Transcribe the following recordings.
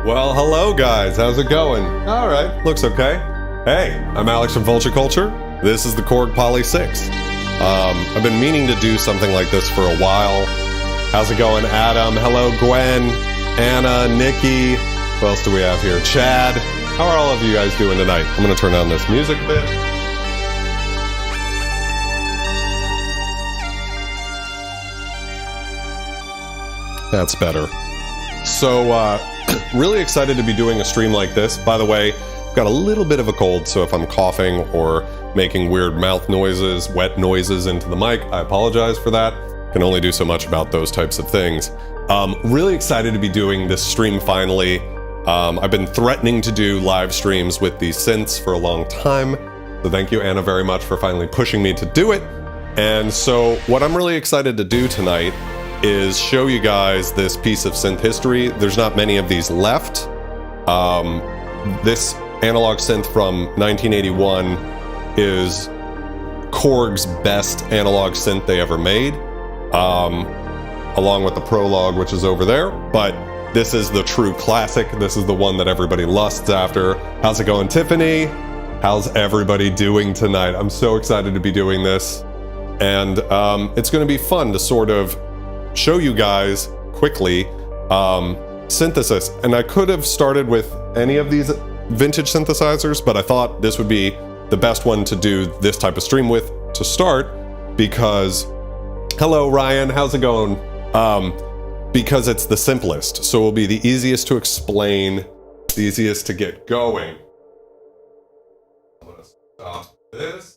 Well, hello guys, how's it going? All right, looks okay. Hey, I'm Alex from Vulture Culture. This is the Korg PolySix. I've been meaning to do something like this for a while. How's it going, Adam? Hello, Gwen, Anna, Nikki. What else do we have here? Chad. How are all of you guys doing tonight? I'm gonna turn on this music a bit. That's better. So, really excited to be doing a stream like this. By the way, I've got a little bit of a cold, so if I'm coughing or making weird mouth noises, wet noises into the mic, I apologize for that. Can only do so much about those types of things. Really excited to be doing this stream finally. I've been threatening to do live streams with these synths for a long time, so thank you, Anna, very much for finally pushing me to do it. And so what I'm really excited to do tonight is show you guys this piece of synth history. There's not many of these left. This analog synth from 1981 is Korg's best analog synth they ever made, along with the Prologue, which is over there. But this is the true classic. This is the one that everybody lusts after. How's it going, Tiffany? How's everybody doing tonight? I'm so excited to be doing this. And it's going to be fun to sort of show you guys quickly synthesis. And I could have started with any of these vintage synthesizers, but I thought this would be the best one to do this type of stream with to start because, hello Ryan, how's it going? Because it's the simplest. So it will be the easiest to explain, the easiest to get going. I'm gonna stop this.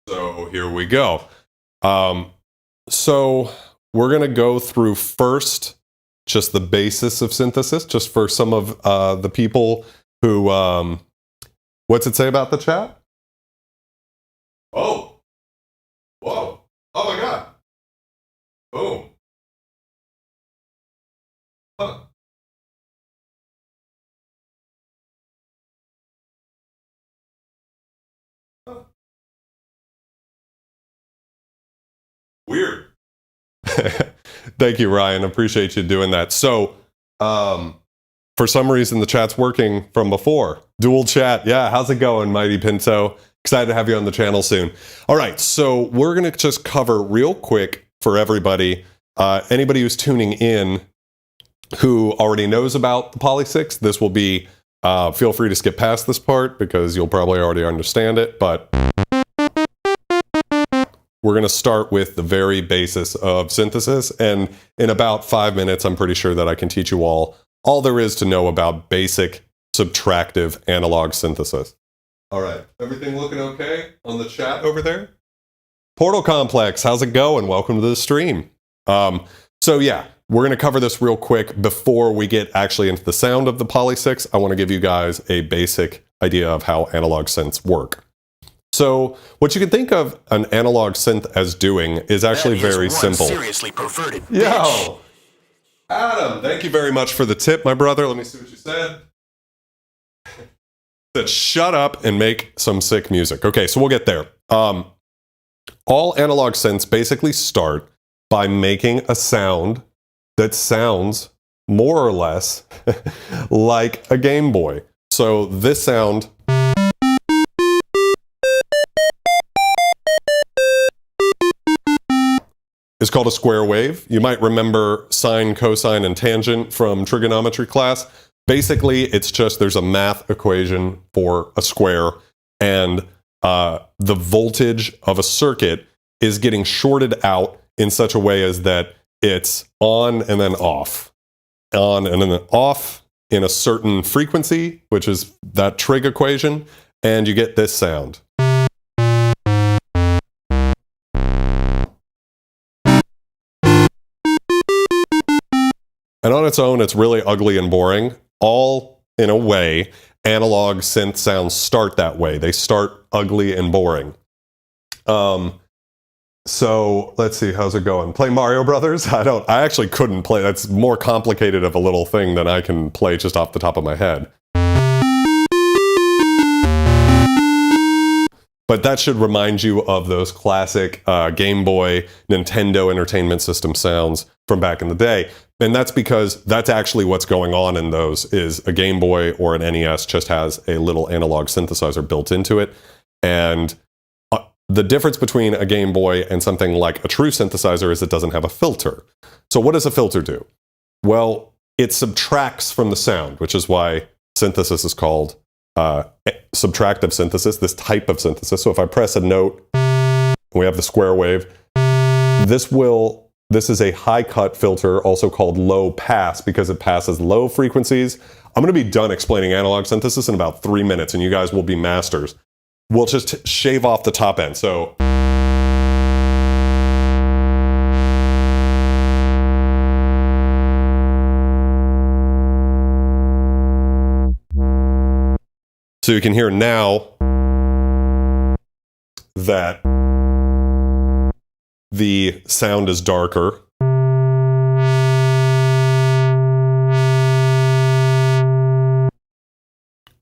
So here we go. So we're going to go through first just the basis of synthesis, just for some of the people who, what's it say about the chat? Oh, whoa, oh my God, boom. Huh. Weird. Thank you, Ryan. Appreciate you doing that. So, for some reason, the chat's working from before. Dual chat. Yeah, how's it going, Mighty Pinto? Excited to have you on the channel soon. All right, so we're going to just cover real quick for everybody, anybody who's tuning in who already knows about the PolySix, this will be, feel free to skip past this part because you'll probably already understand it, but we're going to start with the very basis of synthesis, and in about 5 minutes, I'm pretty sure that I can teach you all there is to know about basic subtractive analog synthesis. All right, everything looking okay on the chat over there? Portal Complex, how's it going? Welcome to the stream. So yeah, we're going to cover this real quick before we get actually into the sound of the PolySix. I want to give you guys a basic idea of how analog synths work. So what you can think of an analog synth as doing is actually very simple. Seriously perverted bitch. Yo, Adam, thank you very much for the tip, my brother. Let me see what you said. Said shut up and make some sick music. Okay, so we'll get there. All analog synths basically start by making a sound that sounds more or less like a Game Boy. So this sound is called a square wave. You might remember sine, cosine, and tangent from trigonometry class. Basically, it's just there's a math equation for a square, and the voltage of a circuit is getting shorted out in such a way as that it's on and then off. On and then off in a certain frequency, which is that trig equation, and you get this sound. And on its own, it's really ugly and boring. All, in a way, analog synth sounds start that way. They start ugly and boring. So, let's see, how's it going? Play Mario Brothers? I actually couldn't play. That's more complicated of a little thing than I can play just off the top of my head. But that should remind you of those classic Game Boy, Nintendo Entertainment System sounds from back in the day. And that's because that's actually what's going on in those is a Game Boy or an NES just has a little analog synthesizer built into it. And the difference between a Game Boy and something like a true synthesizer is it doesn't have a filter. So what does a filter do? Well, it subtracts from the sound, which is why synthesis is called subtractive synthesis, this type of synthesis. So if I press a note, and we have the square wave, this is a high cut filter, also called low pass, because it passes low frequencies. I'm going to be done explaining analog synthesis in about 3 minutes, and you guys will be masters. We'll just shave off the top end. So you can hear now that the sound is darker.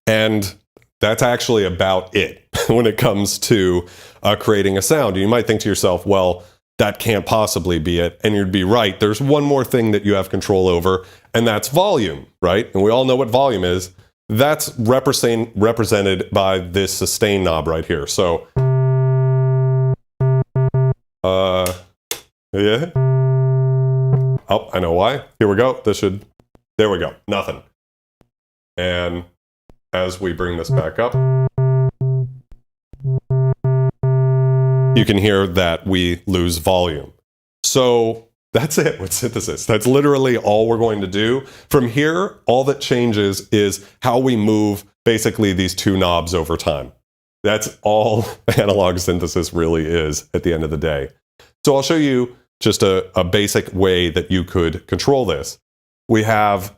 And that's actually about it when it comes to creating a sound. You might think to yourself, well, that can't possibly be it. And you'd be right. There's one more thing that you have control over, and that's volume, right? And we all know what volume is. That's represented by this sustain knob right here. So, yeah. Oh, I know why. Here we go. There we go. Nothing. And as we bring this back up, you can hear that we lose volume. So that's it with synthesis. That's literally all we're going to do. From here, all that changes is how we move basically these two knobs over time. That's all analog synthesis really is at the end of the day. So I'll show you just a basic way that you could control this. We have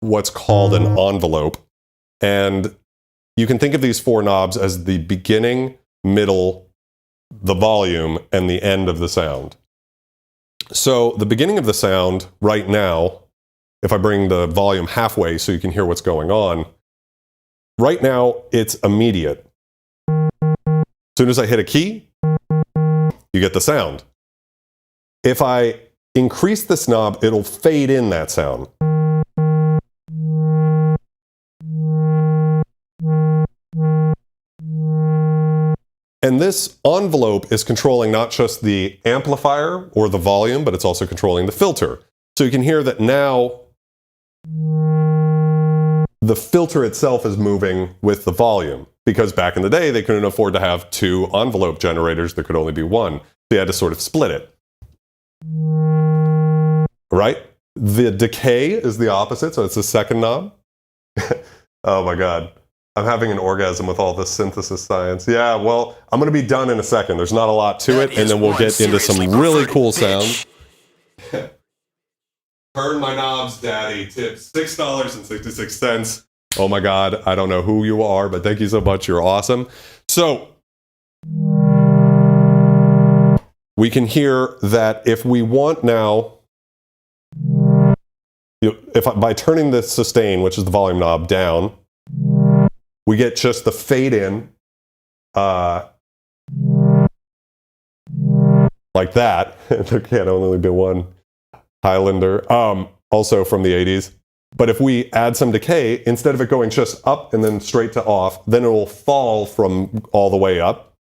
what's called an envelope. And you can think of these four knobs as the beginning, middle, the volume, and the end of the sound. So the beginning of the sound right now, if I bring the volume halfway so you can hear what's going on, right now it's immediate. As soon as I hit a key, you get the sound. If I increase this knob, it'll fade in that sound. And this envelope is controlling not just the amplifier or the volume, but it's also controlling the filter. So you can hear that now the filter itself is moving with the volume, because back in the day, they couldn't afford to have two envelope generators. There could only be one. They had to sort of split it. Right? The decay is the opposite, so it's the second knob. Oh my God. I'm having an orgasm with all this synthesis science. Yeah, well, I'm going to be done in a second. There's not a lot to it, and then we'll get into some really cool sounds. Turn my knobs, daddy. Tip $6.66. Oh my God, I don't know who you are, but thank you so much. You're awesome. So, we can hear that if we want now, by turning the sustain, which is the volume knob, down, we get just the fade in, like that. There can only be one Highlander, also from the 80s. But if we add some decay, instead of it going just up and then straight to off, then it will fall from all the way up.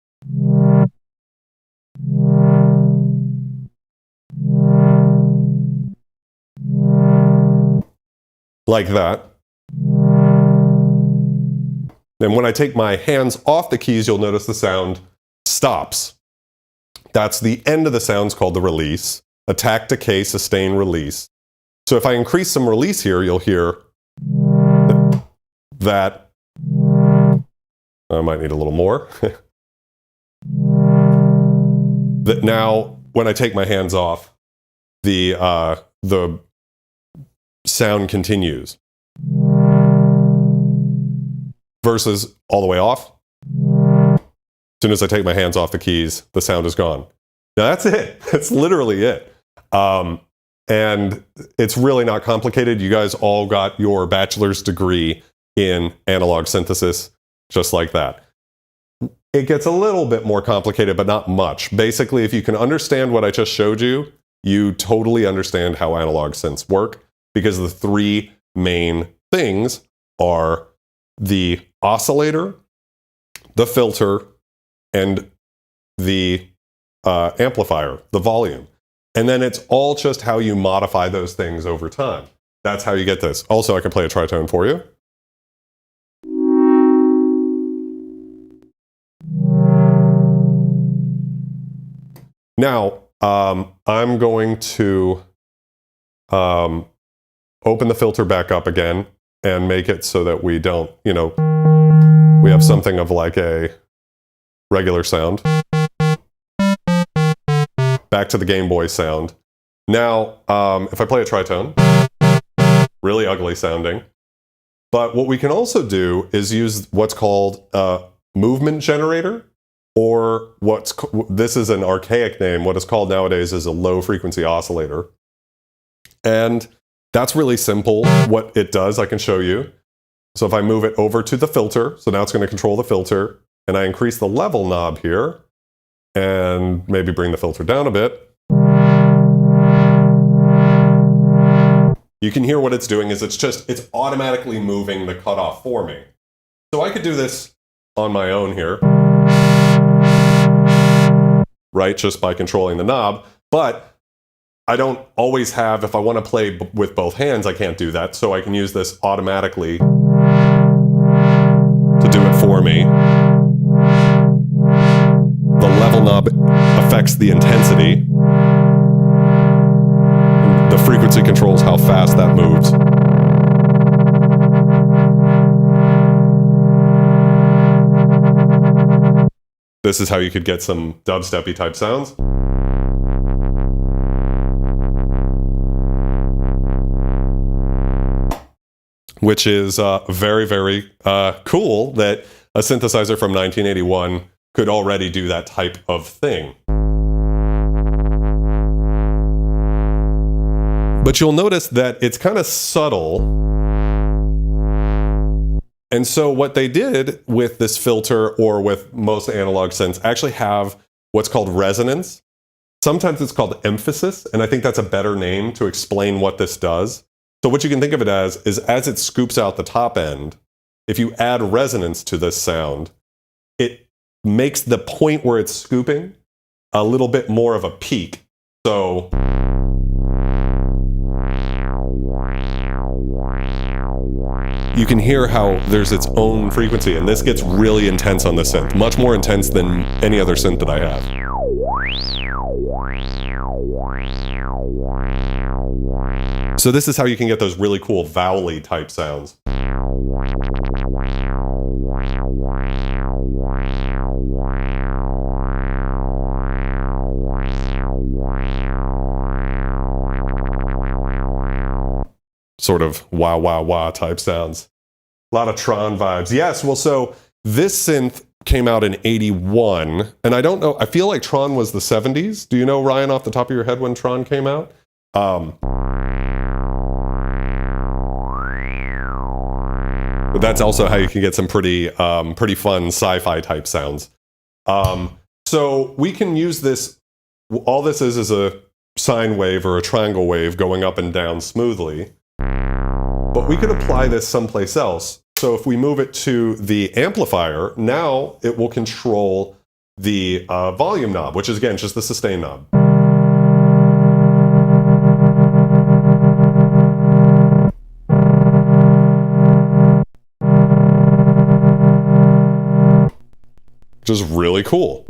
Like that. And when I take my hands off the keys, you'll notice the sound stops. That's the end of the sounds called the release. Attack, decay, sustain, release. So if I increase some release here, you'll hear that. I might need a little more. That now, when I take my hands off, the sound continues. Versus all the way off. As soon as I take my hands off the keys, the sound is gone. Now that's it. That's literally it. And it's really not complicated. You guys all got your bachelor's degree in analog synthesis, just like that. It gets a little bit more complicated, but not much. Basically, if you can understand what I just showed you, you totally understand how analog synths work, because the three main things are the oscillator, the filter, and the amplifier, the volume. And then it's all just how you modify those things over time. That's how you get this. Also, I can play a tritone for you. Now, I'm going to open the filter back up again and make it so that we don't, you know, we have something of like a regular sound. Back to the Game Boy sound. Now, if I play a tritone, really ugly sounding. But what we can also do is use what's called a movement generator, or this is an archaic name. What is called nowadays is a low frequency oscillator. And that's really simple. What it does, I can show you. So if I move it over to the filter, so now it's going to control the filter, and I increase the level knob here, and maybe bring the filter down a bit. You can hear what it's doing is it's automatically moving the cutoff for me. So I could do this on my own here, right, just by controlling the knob, but I don't always have, if I want to play with both hands, I can't do that, so I can use this automatically to do it for me. The level knob affects the intensity. The frequency controls how fast that moves. This is how you could get some dubstep-y type sounds. Which is very, very cool that a synthesizer from 1981 could already do that type of thing. But you'll notice that it's kind of subtle. And so what they did with this filter, or with most analog synths, actually have what's called resonance. Sometimes it's called emphasis, and I think that's a better name to explain what this does. So what you can think of it as is, as it scoops out the top end, if you add resonance to this sound, it makes the point where it's scooping a little bit more of a peak. So you can hear how there's its own frequency, and this gets really intense on the synth, much more intense than any other synth that I have. So this is how you can get those really cool vowel-y type sounds. Sort of wah wah wah type sounds. A lot of Tron vibes. Yes, well, so this synth came out in 81, and I don't know, I feel like Tron was the 70s. Do you know, Ryan, off the top of your head when Tron came out? But that's also how you can get some pretty fun sci-fi type sounds. So we can use this, all this is a sine wave or a triangle wave going up and down smoothly. But we could apply this someplace else. So if we move it to the amplifier, now it will control the volume knob, which is again just the sustain knob. Which is really cool.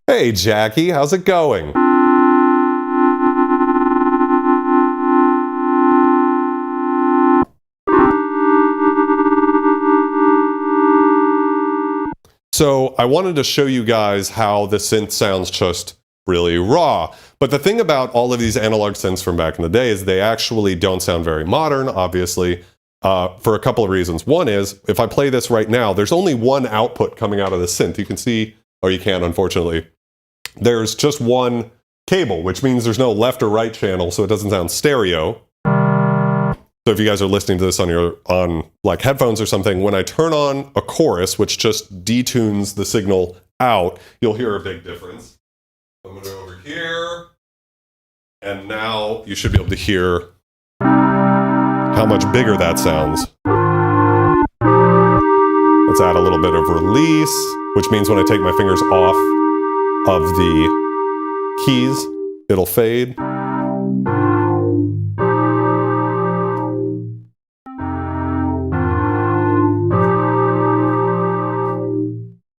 Hey Jackie, how's it going? So I wanted to show you guys how the synth sounds just really raw. But the thing about all of these analog synths from back in the day is they actually don't sound very modern, obviously. for a couple of reasons. One is, if I play this right now, there's only one output coming out of the synth. You can see, or you can't, unfortunately. There's just one cable, which means there's no left or right channel, so it doesn't sound stereo. So if you guys are listening to this on like headphones or something, when I turn on a chorus, which just detunes the signal out, you'll hear a big difference. I'm going to go over here, and now you should be able to hear how much bigger that sounds. Let's add a little bit of release, which means when I take my fingers off of the keys, it'll fade.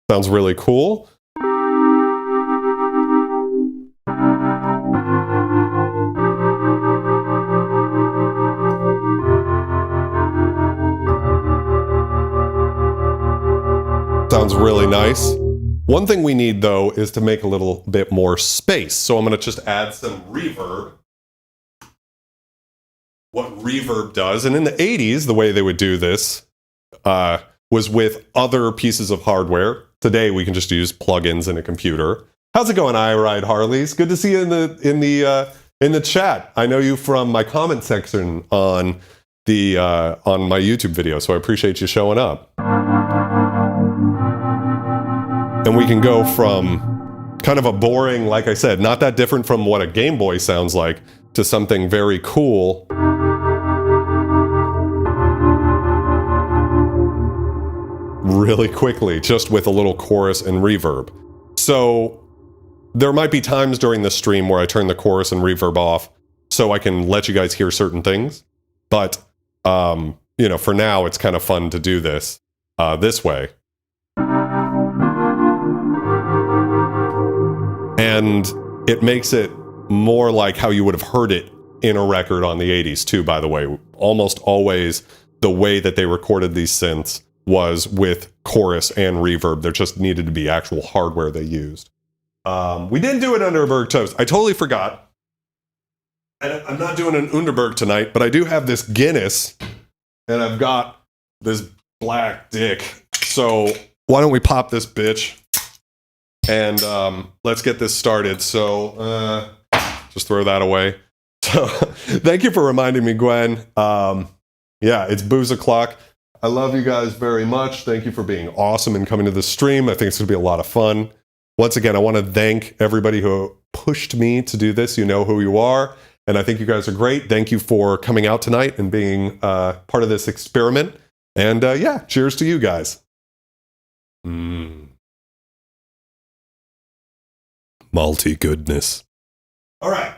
Sounds really cool. Sounds really nice. One thing we need, though, is to make a little bit more space. So I'm going to just add some reverb. What reverb does, and in the 80s, the way they would do this was with other pieces of hardware. Today, we can just use plugins in a computer. How's it going, I Ride Harleys? Good to see you in the chat. I know you from my comment section on my YouTube video, so I appreciate you showing up. And we can go from kind of a boring, like I said, not that different from what a Game Boy sounds like, to something very cool. Really quickly, just with a little chorus and reverb. So there might be times during the stream where I turn the chorus and reverb off so I can let you guys hear certain things. But, you know, for now, it's kind of fun to do this way. And it makes it more like how you would have heard it in a record on the 80s too, by the way. Almost always the way that they recorded these synths was with chorus and reverb. There just needed to be actual hardware they used. We didn't do it under Underberg Toast. I totally forgot. And I'm not doing an Underberg tonight, but I do have this Guinness, and I've got this black dick. So why don't we pop this bitch? And let's get this started. So just throw that away. So thank you for reminding me, Gwen. Yeah, it's booze o'clock. I love you guys very much. Thank you for being awesome and coming to the stream. I think it's going to be a lot of fun. Once again, I want to thank everybody who pushed me to do this. You know who you are. And I think you guys are great. Thank you for coming out tonight and being part of this experiment. And yeah, cheers to you guys. Malty goodness. All right.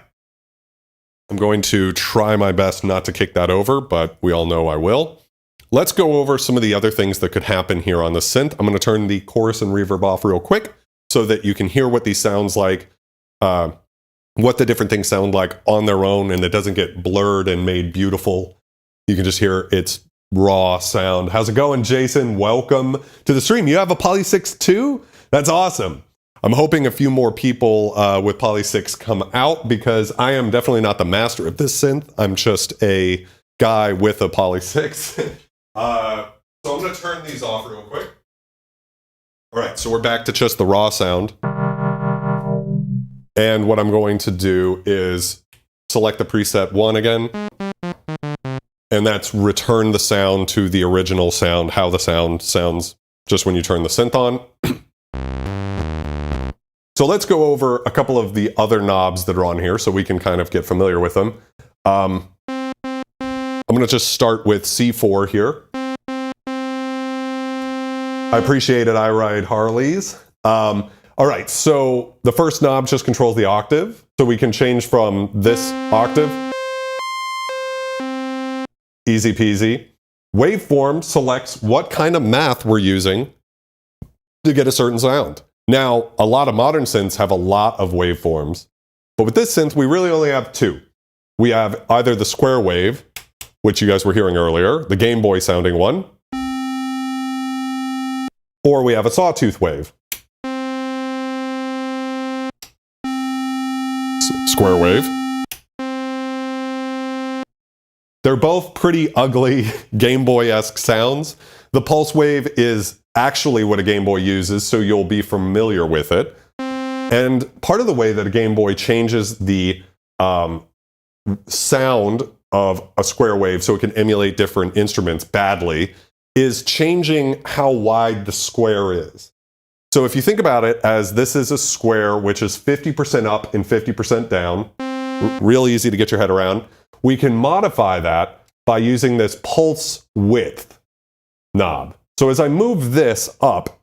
I'm going to try my best not to kick that over, but we all know I will. Let's go over some of the other things that could happen here on the synth. I'm going to turn the chorus and reverb off real quick so that you can hear what these sounds like, what the different things sound like on their own, and it doesn't get blurred and made beautiful. You can just hear its raw sound. How's it going, Jason? Welcome to the stream. You have a PolySix too? That's awesome. I'm hoping a few more people with PolySix come out because I am definitely not the master of this synth. I'm just a guy with a PolySix. So I'm going to turn these off real quick. All right, so we're back to just the raw sound. And what I'm going to do is select the preset 1 again. And that's return the sound to the original sound, how the sound sounds just when you turn the synth on. So let's go over a couple of the other knobs that are on here so we can kind of get familiar with them. I'm going to just start with C4 here. I appreciate it, I Ride Harleys. All right, so the first knob just controls the octave. So we can change from this octave. Easy peasy. Waveform selects what kind of math we're using to get a certain sound. Now, a lot of modern synths have a lot of waveforms, but with this synth, we really only have 2. We have either the square wave, which you guys were hearing earlier, the Game Boy sounding one, or we have a sawtooth wave. Square wave. They're both pretty ugly Game Boy-esque sounds. The pulse wave is actually what a Game Boy uses, so you'll be familiar with it. And part of the way that a Game Boy changes the sound of a square wave so it can emulate different instruments badly is changing how wide the square is. So if you think about it as this is a square which is 50% up and 50% down, real easy to get your head around, we can modify that by using this pulse width knob. So as I move this up,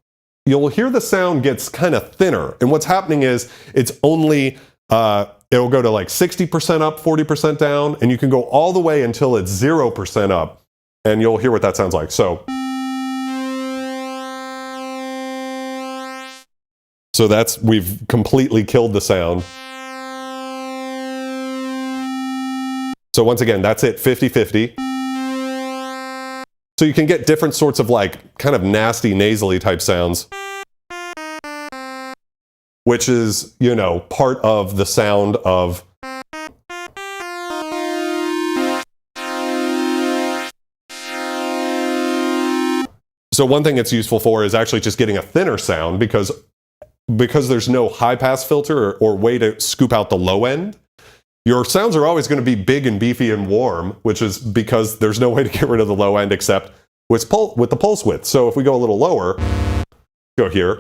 you'll hear the sound gets kind of thinner. And what's happening is it's only, it'll go to like 60% up, 40% down, and you can go all the way until it's 0% up. And you'll hear what that sounds like. So that's, we've completely killed the sound. So once again, that's it, 50-50. So you can get different sorts of like kind of nasty nasally type sounds, which is, you know, part of the sound of So one thing it's useful for is actually just getting a thinner sound because there's no high pass filter or way to scoop out the low end. Your sounds are always going to be big and beefy and warm, which is because there's no way to get rid of the low end except with the pulse width. So if we go a little lower, go here.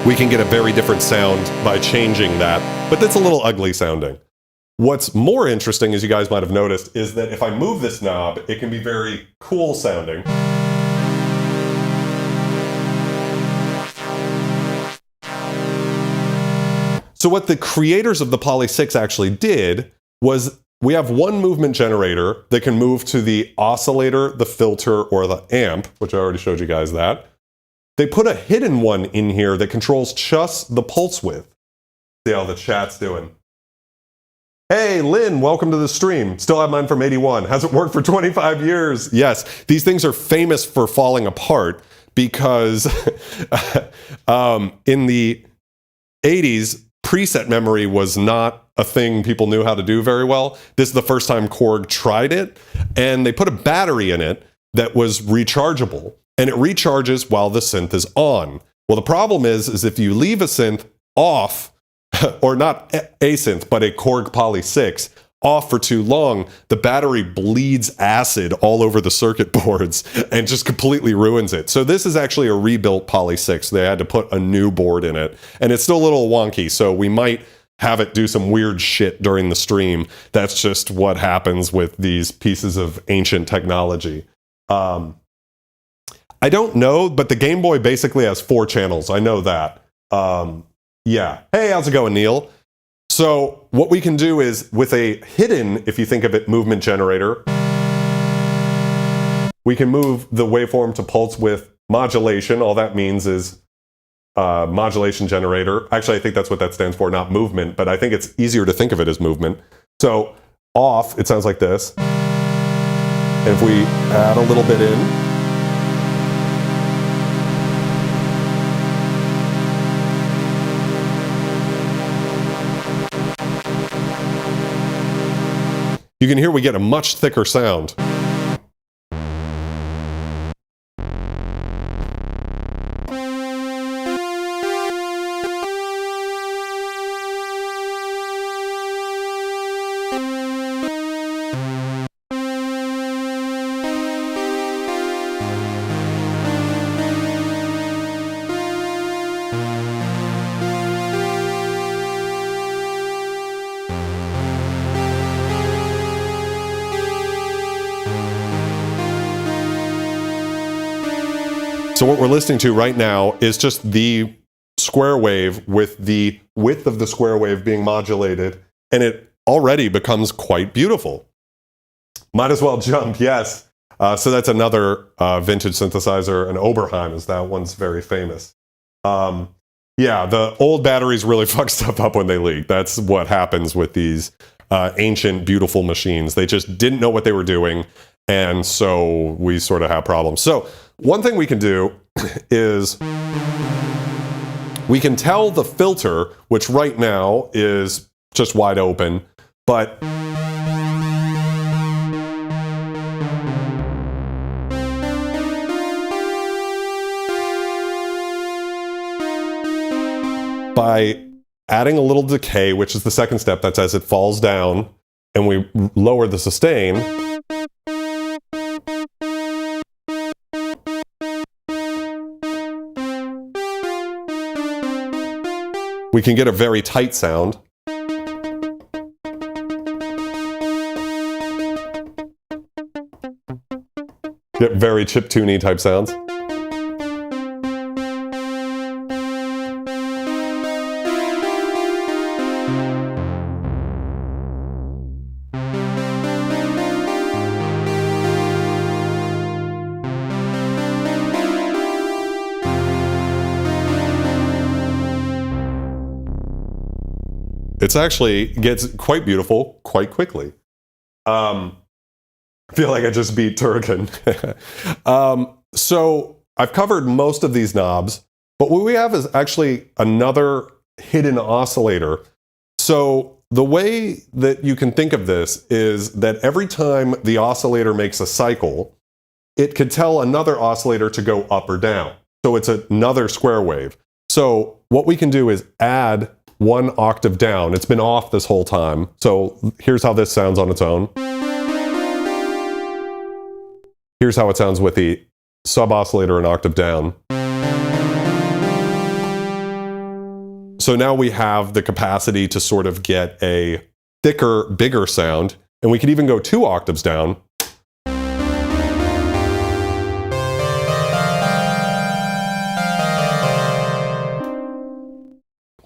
We can get a very different sound by changing that, but that's a little ugly sounding. What's more interesting, as you guys might have noticed, is that if I move this knob, it can be very cool sounding. So what the creators of the PolySix actually did was we have one movement generator that can move to the oscillator, the filter, or the amp, which I already showed you guys that. They put a hidden one in here that controls just the pulse width. See how the chat's doing. Hey, Lynn, welcome to the stream. Still have mine from 81. Hasn't worked for 25 years. Yes, these things are famous for falling apart because in the 80s, preset memory was not a thing people knew how to do very well. This is the first time Korg tried it, and they put a battery in it that was rechargeable, and it recharges while the synth is on. Well, the problem is if you leave a synth off, or not a synth, but a Korg PolySix, off for too long, the battery bleeds acid all over the circuit boards and just completely ruins it. So this is actually a rebuilt PolySix. They had to put a new board in it, and it's still a little wonky, so we might have it do some weird shit during the stream. That's just what happens with these pieces of ancient technology. I don't know, but the Game Boy basically has 4 channels. I know that. Yeah. Hey, how's it going, Neil? So what we can do is with a hidden, if you think of it, movement generator, we can move the waveform to pulse with modulation. All that means is modulation generator. Actually, I think that's what that stands for, not movement, but I think it's easier to think of it as movement. So off, it sounds like this. And if we add a little bit in, you can hear we get a much thicker sound. So what we're listening to right now is just the square wave with the width of the square wave being modulated, and it already becomes quite beautiful. Might as well jump, yes. So that's another vintage synthesizer, an Oberheim, is that one's very famous. Yeah, the old batteries really fuck stuff up when they leak. That's what happens with these ancient, beautiful machines. They just didn't know what they were doing, and so we sort of have problems. So one thing we can do is We can tell the filter, which right now is just wide open, but by adding a little decay, which is the second step, that's as it falls down, and we lower the sustain, we can get a very tight sound. Get very chiptune-y type sounds. It actually gets quite beautiful quite quickly. I feel like I just beat Turrican. So I've covered most of these knobs, but what we have is actually another hidden oscillator. So the way that you can think of this is that every time the oscillator makes a cycle, it could tell another oscillator to go up or down. So it's another square wave. So what we can do is add one octave down. It's been off this whole time. So here's how this sounds on its own. Here's how it sounds with the sub-oscillator an octave down. So now we have the capacity to sort of get a thicker, bigger sound, and we could even go 2 octaves down.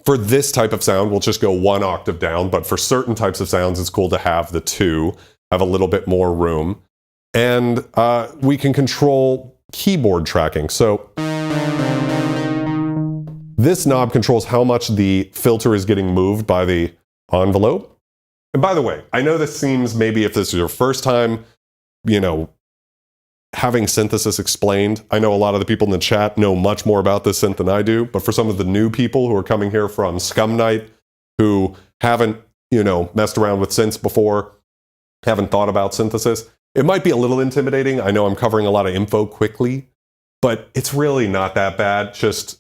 For this type of sound, we'll just go 1 octave down, but for certain types of sounds, it's cool to have the 2, have a little bit more room. And we can control keyboard tracking. So this knob controls how much the filter is getting moved by the envelope. And by the way, I know this seems, maybe if this is your first time, having synthesis explained. I know a lot of the people in the chat know much more about this synth than I do, but for some of the new people who are coming here from SCUM night, who haven't, messed around with synths before, haven't thought about synthesis, it might be a little intimidating. I know I'm covering a lot of info quickly, but it's really not that bad. Just,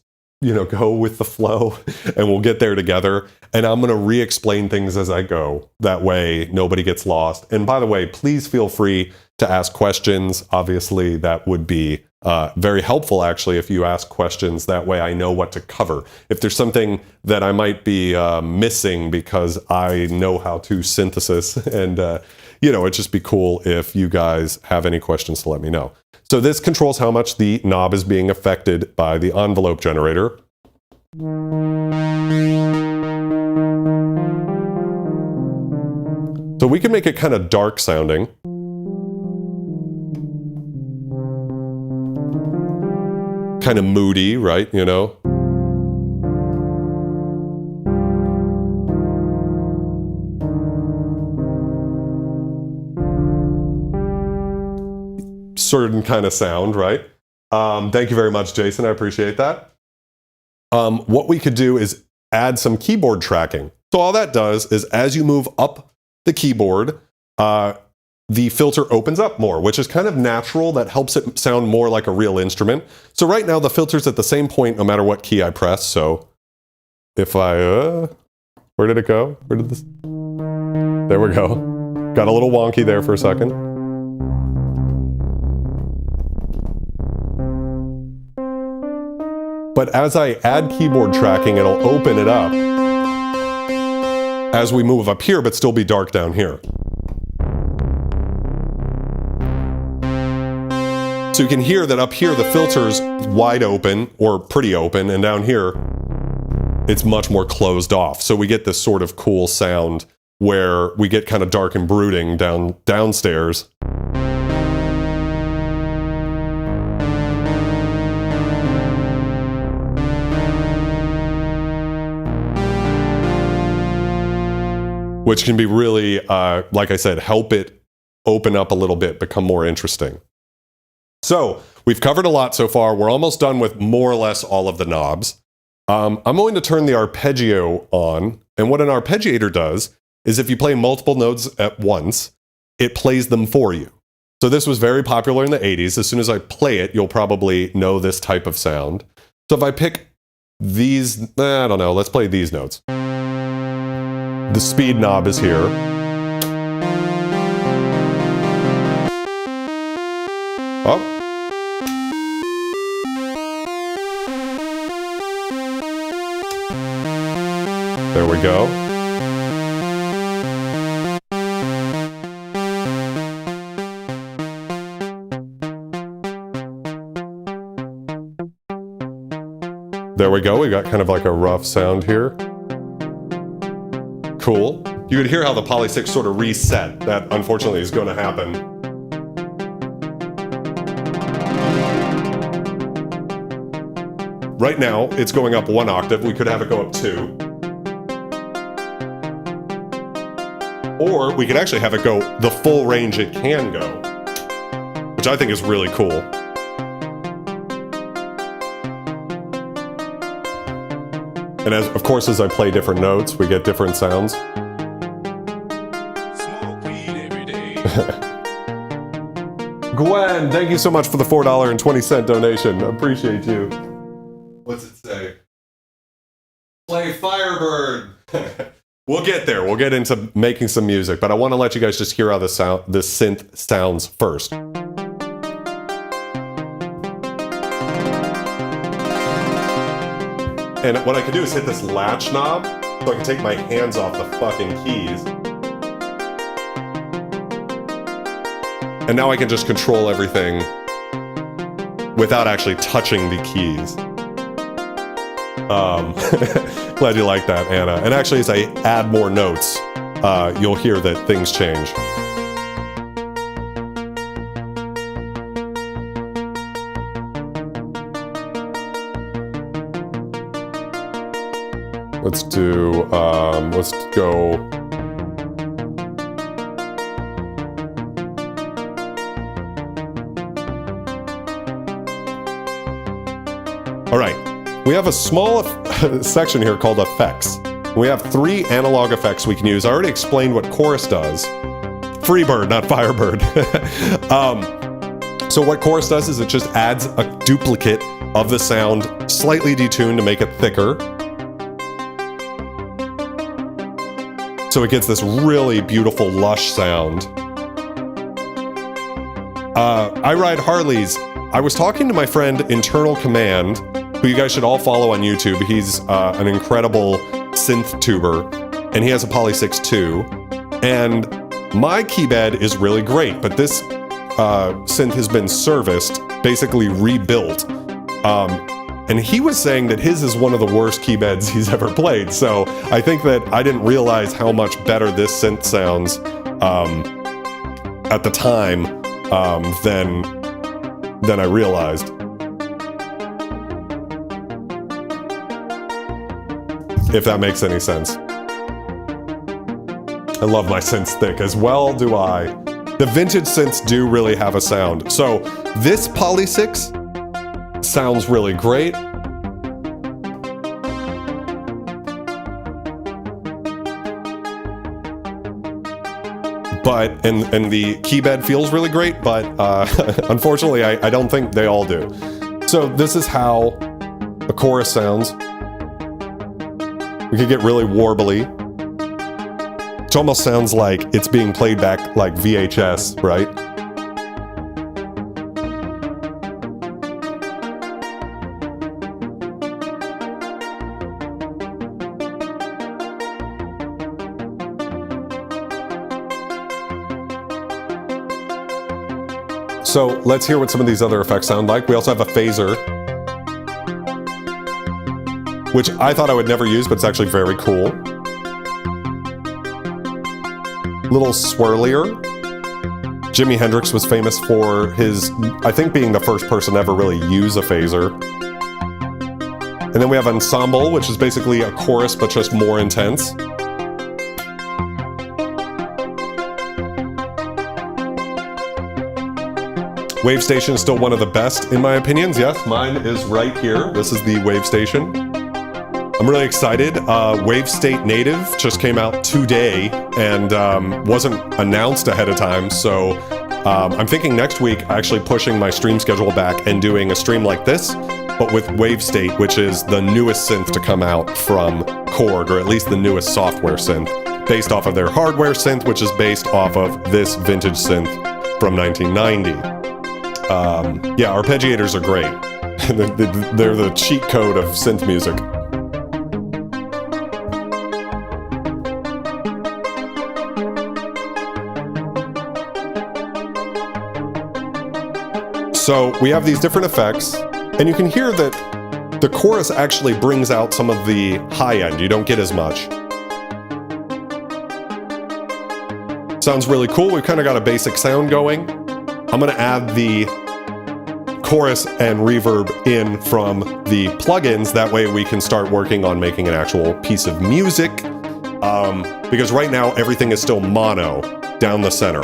go with the flow and we'll get there together. And I'm going to re-explain things as I go. That way nobody gets lost. And by the way, please feel free to ask questions. Obviously, that would be very helpful, actually, if you ask questions. That way I know what to cover. If there's something that I might be missing because I know how to synthesis, and it'd just be cool if you guys have any questions to let me know. So this controls how much the knob is being affected by the envelope generator. So we can make it kind of dark sounding. Kind of moody, right? Certain kind of sound, right? Thank you very much, Jason. I appreciate that. What we could do is add some keyboard tracking. So all that does is as you move up the keyboard, the filter opens up more, which is kind of natural. That helps it sound more like a real instrument. So right now the filter's at the same point no matter what key I press. So if I, where did it go? Where did this? There we go. Got a little wonky there for a second. But as I add keyboard tracking, it'll open it up as we move up here, but still be dark down here. So you can hear that up here, the filter's wide open, or pretty open, and down here, it's much more closed off. So we get this sort of cool sound where we get kind of dark and brooding downstairs. Which can be really, like I said, help it open up a little bit, become more interesting. So we've covered a lot so far. We're almost done with more or less all of the knobs. I'm going to turn the arpeggio on, and what an arpeggiator does is if you play multiple notes at once, it plays them for you. So this was very popular in the 80s. As soon as I play it, you'll probably know this type of sound. So if I pick these, I don't know, let's play these notes. The speed knob is here. Oh. There we go. There we go. We got kind of like a rough sound here. Cool. You could hear how the PolySix sort of reset. That unfortunately is going to happen. Right now, it's going up 1 octave. We could have it go up 2. Or we could actually have it go the full range it can go, which I think is really cool. And as, of course, as I play different notes, we get different sounds. Smoke weed every day. Gwen, thank you so much for the $4.20 donation. Appreciate you. What's it say? Play Firebird. We'll get there. We'll get into making some music, but I want to let you guys just hear how this synth sounds first. And what I can do is hit this latch knob, so I can take my hands off the fucking keys. And now I can just control everything without actually touching the keys. Glad you like that, Anna. And actually, as I add more notes, you'll hear that things change. Let's do, let's go. All right, we have a small section here called effects. We have 3 analog effects we can use. I already explained what chorus does. Freebird, not Firebird. So what chorus does is it just adds a duplicate of the sound, slightly detuned to make it thicker. So it gets this really beautiful, lush sound. I ride Harleys. I was talking to my friend Internal Command, who you guys should all follow on YouTube. He's an incredible synth tuber, and he has a PolySix too. And my key bed is really great, but this synth has been serviced, basically rebuilt. And he was saying that his is one of the worst key beds he's ever played. So I think that I didn't realize how much better this synth sounds at the time than I realized. If that makes any sense. I love my synths thick, as well do I. The vintage synths do really have a sound. So this PolySix sounds really great. But, and the key bed feels really great, but unfortunately I don't think they all do. So this is how a chorus sounds. We could get really warbly. It almost sounds like it's being played back like VHS, right? So let's hear what some of these other effects sound like. We also have a phaser, which I thought I would never use, but it's actually very cool. Little swirlier. Jimi Hendrix was famous for his, I think, being the first person to ever really use a phaser. And then we have ensemble, which is basically a chorus, but just more intense. Wave Station is still one of the best, in my opinions. Yes, mine is right here. This is the Wave Station. I'm really excited. Wavestate Native just came out today and wasn't announced ahead of time, so I'm thinking next week actually pushing my stream schedule back and doing a stream like this, but with Wavestate, which is the newest synth to come out from Korg, or at least the newest software synth, based off of their hardware synth, which is based off of this vintage synth from 1990. Yeah, arpeggiators are great. They're the cheat code of synth music. So we have these different effects, and you can hear that the chorus actually brings out some of the high end. You don't get as much. Sounds really cool. We've kind of got a basic sound going. I'm going to add the chorus and reverb in from the plugins. That way we can start working on making an actual piece of music. Because right now everything is still mono down the center.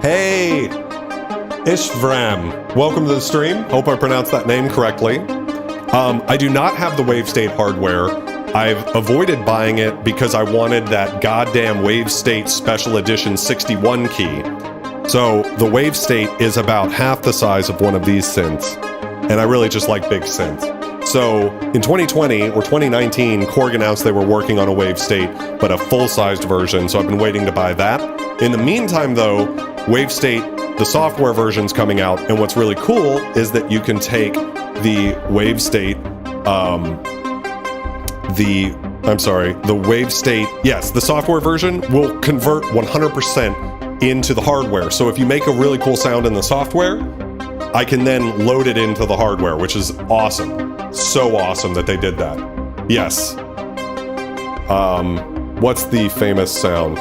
Hey, Ishvram, welcome to the stream. Hope I pronounced that name correctly. I do not have the Wavestate hardware. I've avoided buying it because I wanted that goddamn Wavestate Special Edition 61 key. So the Wavestate is about half the size of one of these synths, and I really just like big synths. So in 2020 or 2019, Korg announced they were working on a Wavestate, but a full-sized version, so I've been waiting to buy that. In the meantime, though, Wavestate, the software version's coming out, and what's really cool is that you can take the Wavestate, the Wavestate, yes, the software version will convert 100% into the hardware. So if you make a really cool sound in the software, I can then load it into the hardware, which is awesome. So awesome that they did that. Yes. What's the famous sound?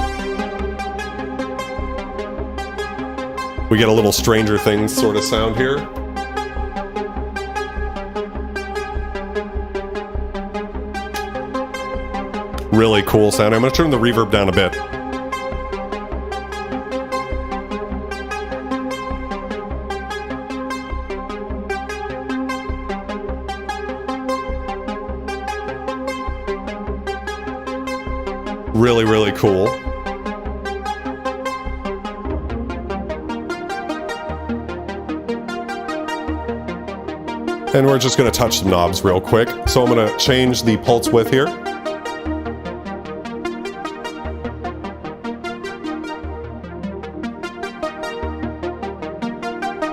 We get a little Stranger Things sort of sound here. Really cool sound. I'm going to turn the reverb down a bit. Really, really cool. And we're just going to touch some knobs real quick. So I'm going to change the pulse width here.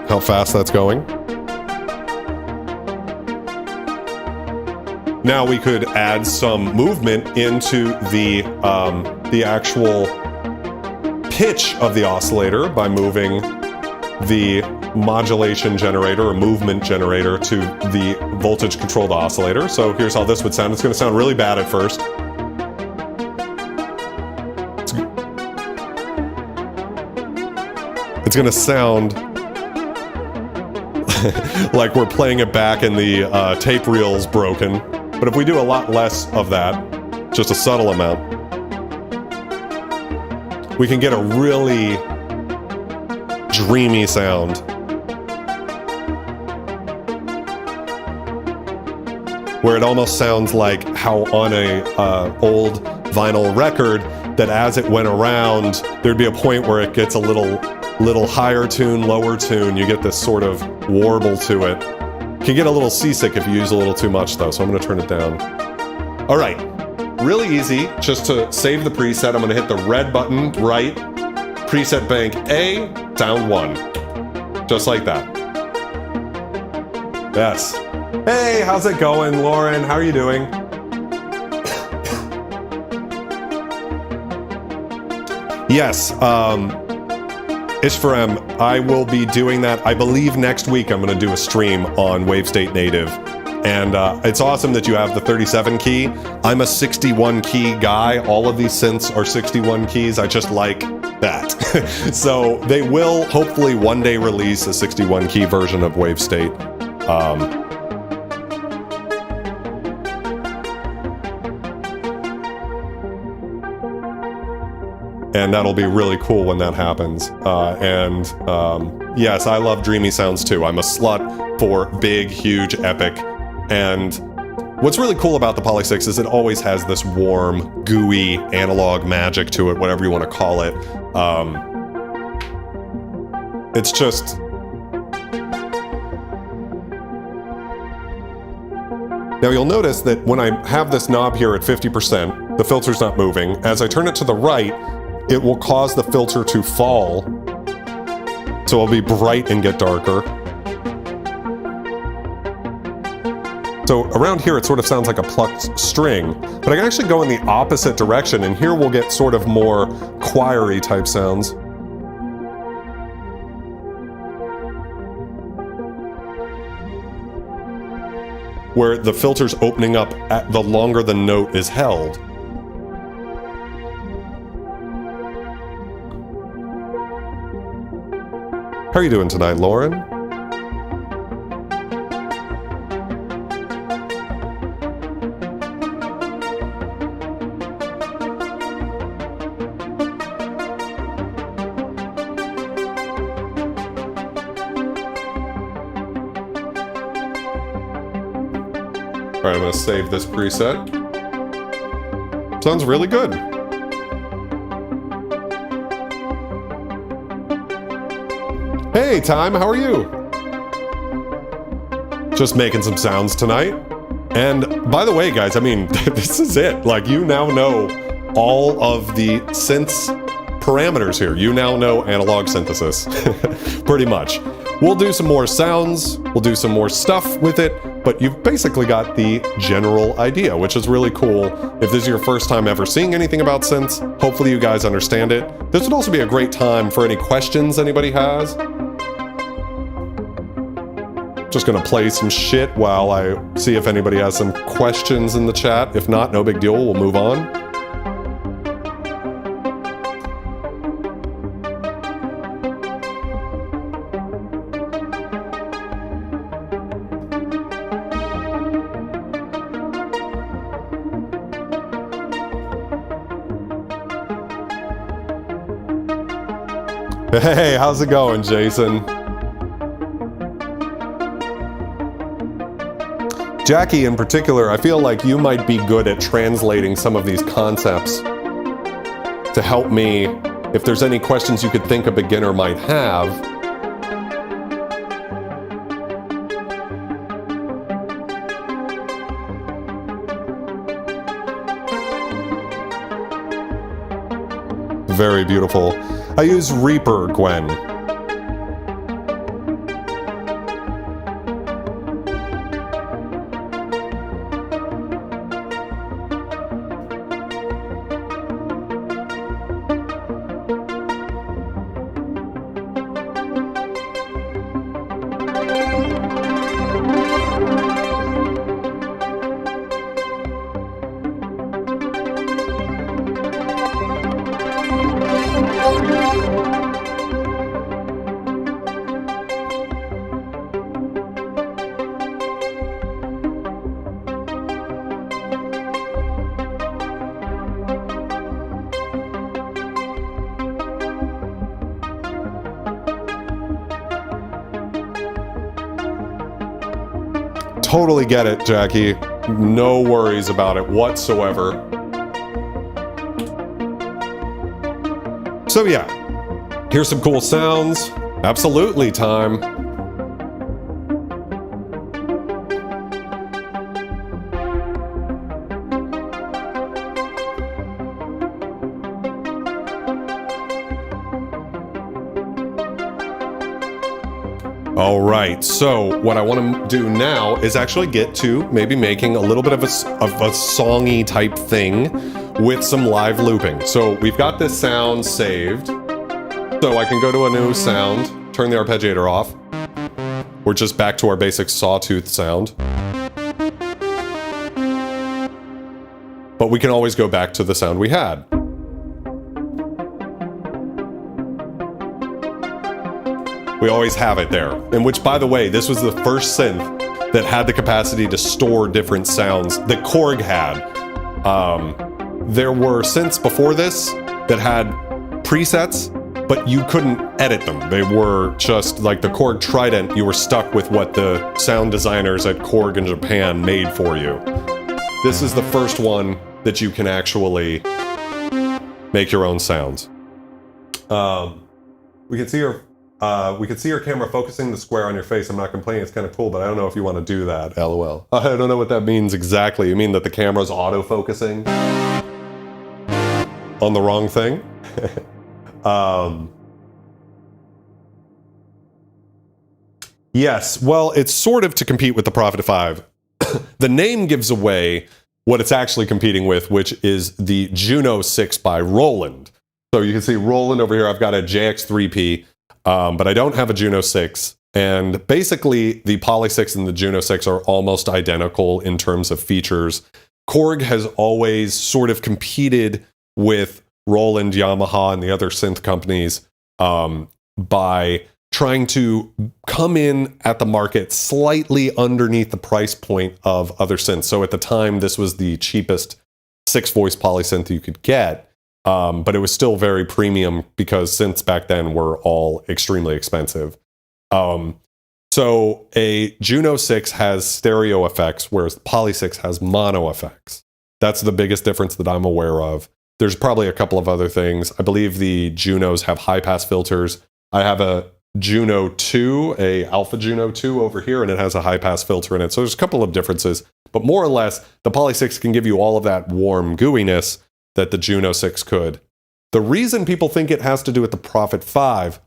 How fast that's going. Now we could add some movement into the actual pitch of the oscillator by moving the modulation generator or movement generator to the voltage controlled oscillator. So here's how this would sound. It's going to sound really bad at first. It's going to sound like we're playing it back and the tape reel's broken. But if we do a lot less of that, just a subtle amount, we can get a really dreamy sound. Where it almost sounds like how on a old vinyl record that as it went around, there'd be a point where it gets a little higher tune, lower tune. You get this sort of warble to it. Can get a little seasick if you use a little too much though, so I'm gonna turn it down. All right, really easy. Just to save the preset, I'm gonna hit the red button, right, preset bank A, sound 1. Just like that. Yes. Hey, how's it going, Lauren? How are you doing? Yes, Ishvaram, I will be doing that. I believe next week I'm going to do a stream on Wavestate Native. And it's awesome that you have the 37 key. I'm a 61 key guy. All of these synths are 61 keys. I just like that. So they will hopefully one day release a 61 key version of Wavestate. and that'll be really cool when that happens. Yes, I love dreamy sounds too. I'm a slut for big, huge, epic. And what's really cool about the PolySix is it always has this warm, gooey, analog magic to it, whatever you want to call it. It's just... Now you'll notice that when I have this knob here at 50%, the filter's not moving. As I turn it to the right, it will cause the filter to fall. So it'll be bright and get darker. So around here it sort of sounds like a plucked string, but I can actually go in the opposite direction, and here we'll get sort of more choir-y type sounds. Where the filter's opening up at the longer the note is held. How are you doing tonight, Lauren? All right, I'm gonna save this preset. Sounds really good. Hey, Time, how are you? Just making some sounds tonight. And by the way, guys, I mean, this is it. Like, you now know all of the synths parameters here. You now know analog synthesis, pretty much. We'll do some more sounds, we'll do some more stuff with it, but you've basically got the general idea, which is really cool. If this is your first time ever seeing anything about synths, hopefully you guys understand it. This would also be a great time for any questions anybody has. Just gonna play some shit while I see if anybody has some questions in the chat. If not, no big deal, we'll move on. Hey, how's it going, Jason? Jackie, in particular, I feel like you might be good at translating some of these concepts to help me if there's any questions you could think a beginner might have. Very beautiful. I use Reaper, Gwen. Totally get it, Jackie. No worries about it whatsoever. So yeah, here's some cool sounds. Absolutely, Time. All right, so what I want to do now is actually get to maybe making a little bit of a songy type thing with some live looping. So we've got this sound saved. So I can go to a new sound, turn the arpeggiator off. We're just back to our basic sawtooth sound. But we can always go back to the sound we had. We always have it there. And which, by the way, this was the first synth that had the capacity to store different sounds that Korg had. There were synths before this that had presets, but you couldn't edit them. They were just like the Korg Trident, you were stuck with what the sound designers at Korg in Japan made for you. This is the first one that you can actually make your own sounds. We can see your camera focusing the square on your face. I'm not complaining, it's kind of cool, but I don't know if you want to do that, LOL. I don't know what that means exactly. You mean that the camera's auto-focusing on the wrong thing? Yes, well, it's sort of to compete with the Prophet 5. The name gives away what it's actually competing with, which is the Juno 6 by Roland. So you can see Roland over here. I've got a JX3P, but I don't have a Juno 6. And basically, the PolySix and the Juno 6 are almost identical in terms of features. Korg has always sort of competed with Roland, Yamaha, and the other synth companies by trying to come in at the market slightly underneath the price point of other synths. So at the time, this was the cheapest 6-voice polysynth you could get, but it was still very premium because synths back then were all extremely expensive. So a Juno 6 has stereo effects, whereas the PolySix has mono effects. That's the biggest difference that I'm aware of. There's probably a couple of other things. I believe the Junos have high-pass filters. I have a Juno 2, a Alpha Juno 2 over here, and it has a high-pass filter in it. So there's a couple of differences. But more or less, the PolySix can give you all of that warm gooiness that the Juno 6 could. The reason people think it has to do with the Prophet 5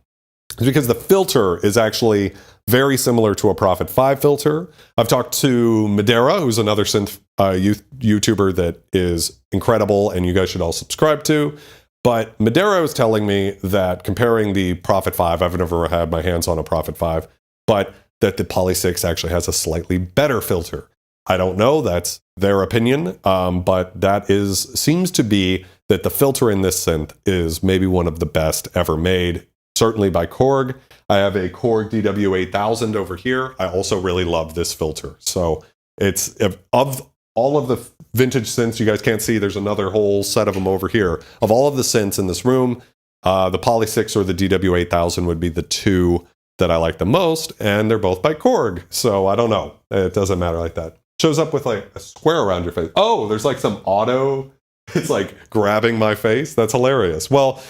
is because the filter is actually very similar to a Prophet 5 filter. I've talked to Madeira, who's another synth YouTuber that is incredible and you guys should all subscribe to. But Madeira was telling me that comparing the Prophet 5, I've never had my hands on a Prophet 5, but that the PolySix actually has a slightly better filter. I don't know, that's their opinion, but that seems to be that the filter in this synth is maybe one of the best ever made, certainly by Korg. I have a Korg DW8000 over here. I also really love this filter. So it's, of all of the vintage synths, you guys can't see, there's another whole set of them over here. Of all of the synths in this room, the PolySix or the DW8000 would be the two that I like the most, and they're both by Korg. So I don't know. It doesn't matter like that. Shows up with like a square around your face. Oh, there's like some auto, it's like grabbing my face. That's hilarious. Well,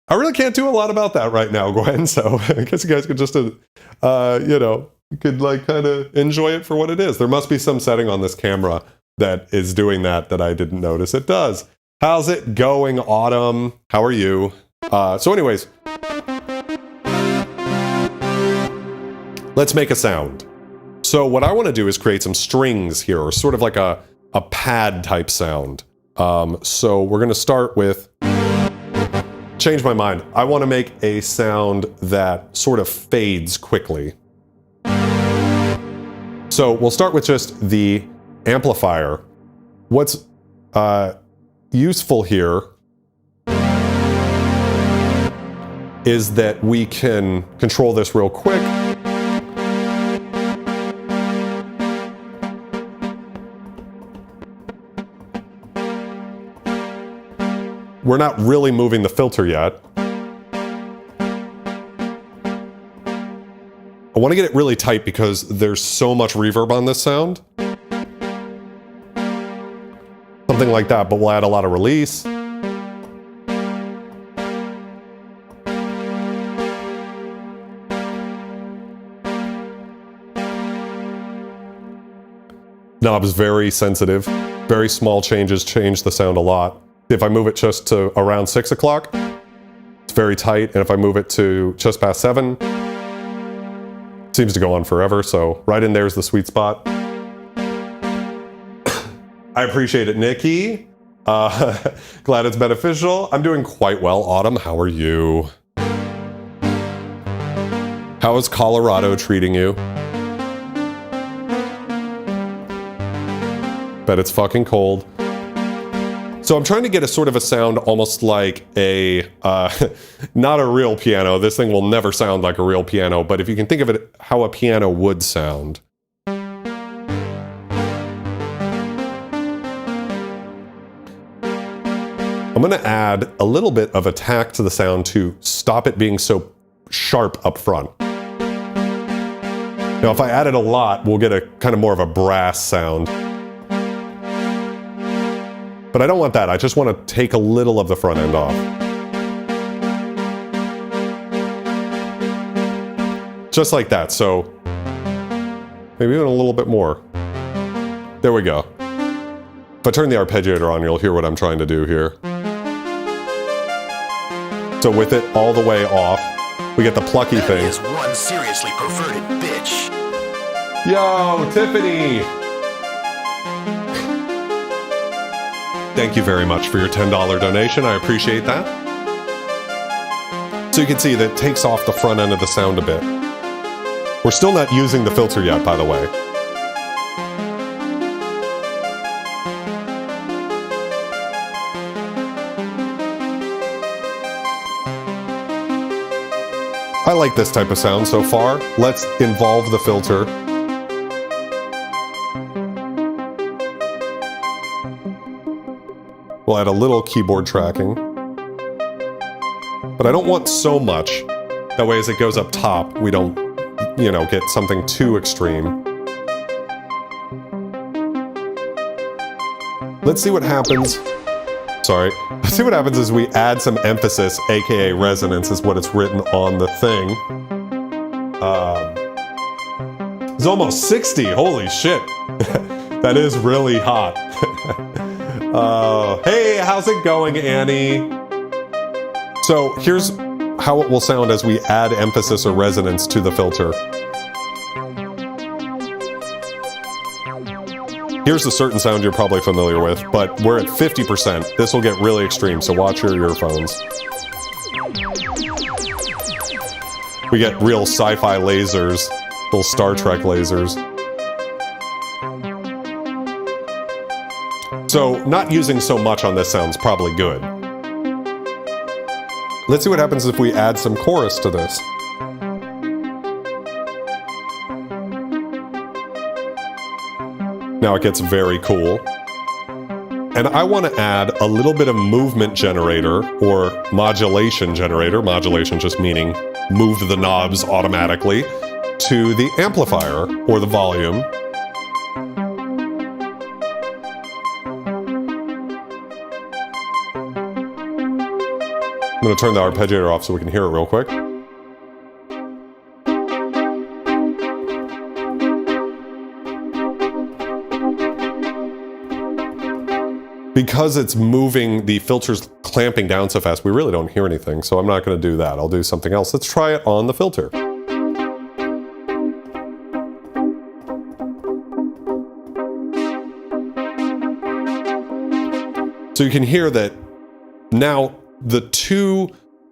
I really can't do a lot about that right now, Gwen. So I guess you guys could just, you know, you could like kind of enjoy it for what it is. There must be some setting on this camera that is doing that I didn't notice. It does. How's it going, Autumn? How are you? So anyways, let's make a sound. So what I want to do is create some strings here, or sort of like a pad type sound. So we're going to start with, change my mind. I want to make a sound that sort of fades quickly. So we'll start with just the amplifier. What's useful here is that we can control this real quick. We're not really moving the filter yet. I want to get it really tight because there's so much reverb on this sound. Something like that, but we'll add a lot of release. Knob's very sensitive. Very small changes change the sound a lot. If I move it just to around 6 o'clock, it's very tight. And if I move it to just past 7, it seems to go on forever. So right in there's the sweet spot. I appreciate it, Nikki. Glad it's beneficial. I'm doing quite well. Autumn, how are you? How is Colorado treating you? Bet it's fucking cold. So I'm trying to get a sort of a sound almost like a, not a real piano. This thing will never sound like a real piano, but if you can think of it how a piano would sound. I'm gonna add a little bit of attack to the sound to stop it being so sharp up front. Now if I add it a lot, we'll get a kind of more of a brass sound. But I don't want that, I just want to take a little of the front end off. Just like that, so maybe even a little bit more. There we go. If I turn the arpeggiator on, you'll hear what I'm trying to do here. So with it all the way off, we get the plucky thing. That is one seriously perverted bitch. Yo, Tiffany! Thank you very much for your $10 donation, I appreciate that. So you can see that it takes off the front end of the sound a bit. We're still not using the filter yet, by the way. I like this type of sound so far. Let's involve the filter. We'll add a little keyboard tracking. But I don't want so much. That way as it goes up top, we don't, you know, get something too extreme. Let's see what happens. Sorry. Let's see what happens as we add some emphasis, aka resonance is what it's written on the thing. It's almost 60, holy shit. That is really hot. Hey, how's it going, Annie? So here's how it will sound as we add emphasis or resonance to the filter. Here's a certain sound you're probably familiar with, but we're at 50%. This will get really extreme, so watch your earphones. We get real sci-fi lasers, little Star Trek lasers. So not using so much on this sounds probably good. Let's see what happens if we add some chorus to this. Now it gets very cool. And I want to add a little bit of movement generator or modulation generator, modulation just meaning move the knobs automatically, to the amplifier or the volume. I'm going to turn the arpeggiator off so we can hear it real quick. Because it's moving, the filter's clamping down so fast, we really don't hear anything, so I'm not going to do that. I'll do something else. Let's try it on the filter. So you can hear that now the two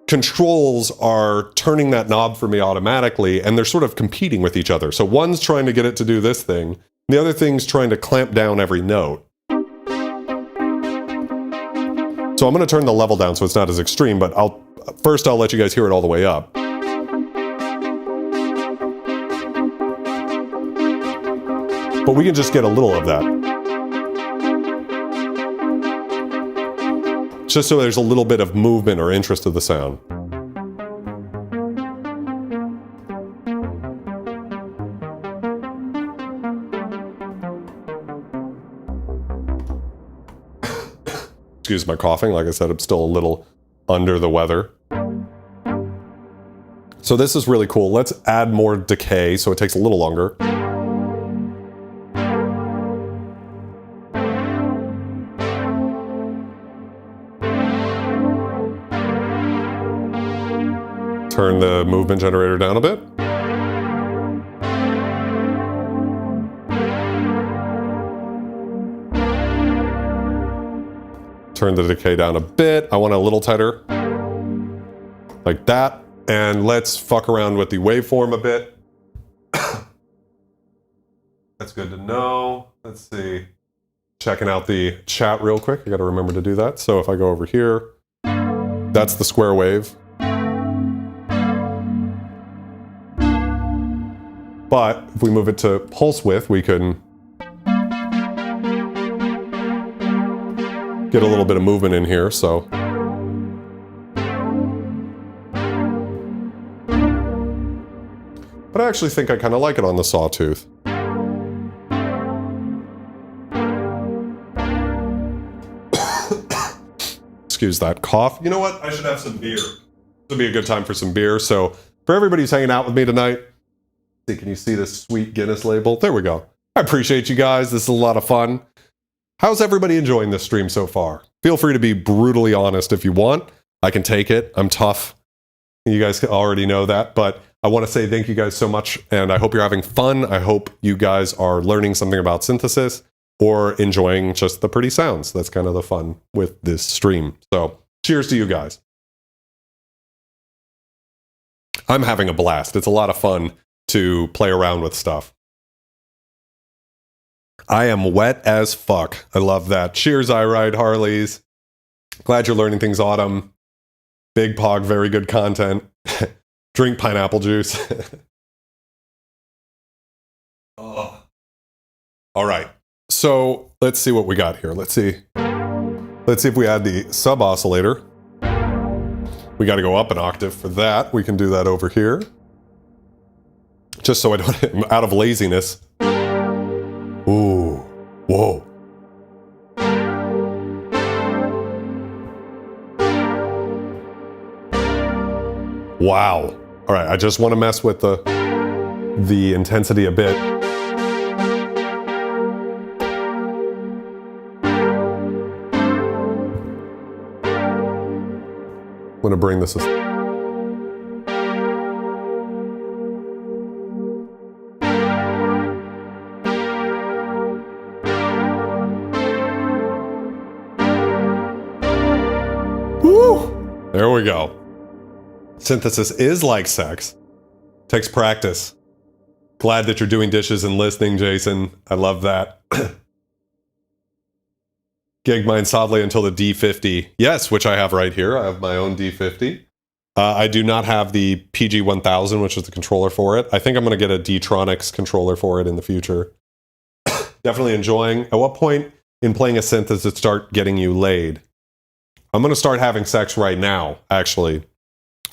controls are turning that knob for me automatically, and they're sort of competing with each other. So one's trying to get it to do this thing, the other thing's trying to clamp down every note. So I'm going to turn the level down so it's not as extreme, but first I'll let you guys hear it all the way up. But we can just get a little of that. Just so there's a little bit of movement or interest of the sound. Excuse my coughing, like I said, I'm still a little under the weather. So this is really cool. Let's add more decay so it takes a little longer. Turn the movement generator down a bit. Turn the decay down a bit. I want it a little tighter. Like that. And let's fuck around with the waveform a bit. That's good to know. Let's see. Checking out the chat real quick. I gotta remember to do that. So if I go over here, that's the square wave. But if we move it to pulse width, we can get a little bit of movement in here, so But I actually think I kind of like it on the sawtooth. Excuse that cough. You know what? I should have some beer. This would be a good time for some beer. So for everybody who's hanging out with me tonight, see, can you see this sweet Guinness label? There we go. I appreciate you guys. This is a lot of fun. How's everybody enjoying this stream so far? Feel free to be brutally honest if you want. I can take it. I'm tough. You guys already know that, but I want to say thank you guys so much, and I hope you're having fun. I hope you guys are learning something about synthesis or enjoying just the pretty sounds. That's kind of the fun with this stream. So cheers to you guys. I'm having a blast. It's a lot of fun to play around with stuff. I am wet as fuck. I love that. Cheers, I Ride Harleys. Glad you're learning things, Autumn. Big Pog, very good content. Drink pineapple juice. Oh. All right. So let's see what we got here. Let's see if we add the sub oscillator. We got to go up an octave for that. We can do that over here. Just so I don't, out of laziness. Ooh, whoa. Wow. All right, I just want to mess with the intensity a bit. I'm going to bring this. Woo! There we go. Synthesis is like sex. Takes practice. Glad that you're doing dishes and listening, Jason. I love that. Gigged mine solidly until the D50. Yes, which I have right here. I have my own D50. I do not have the PG-1000, which is the controller for it. I think I'm going to get a D-Tronics controller for it in the future. Definitely enjoying. At what point in playing a synth does it start getting you laid? I'm going to start having sex right now, actually.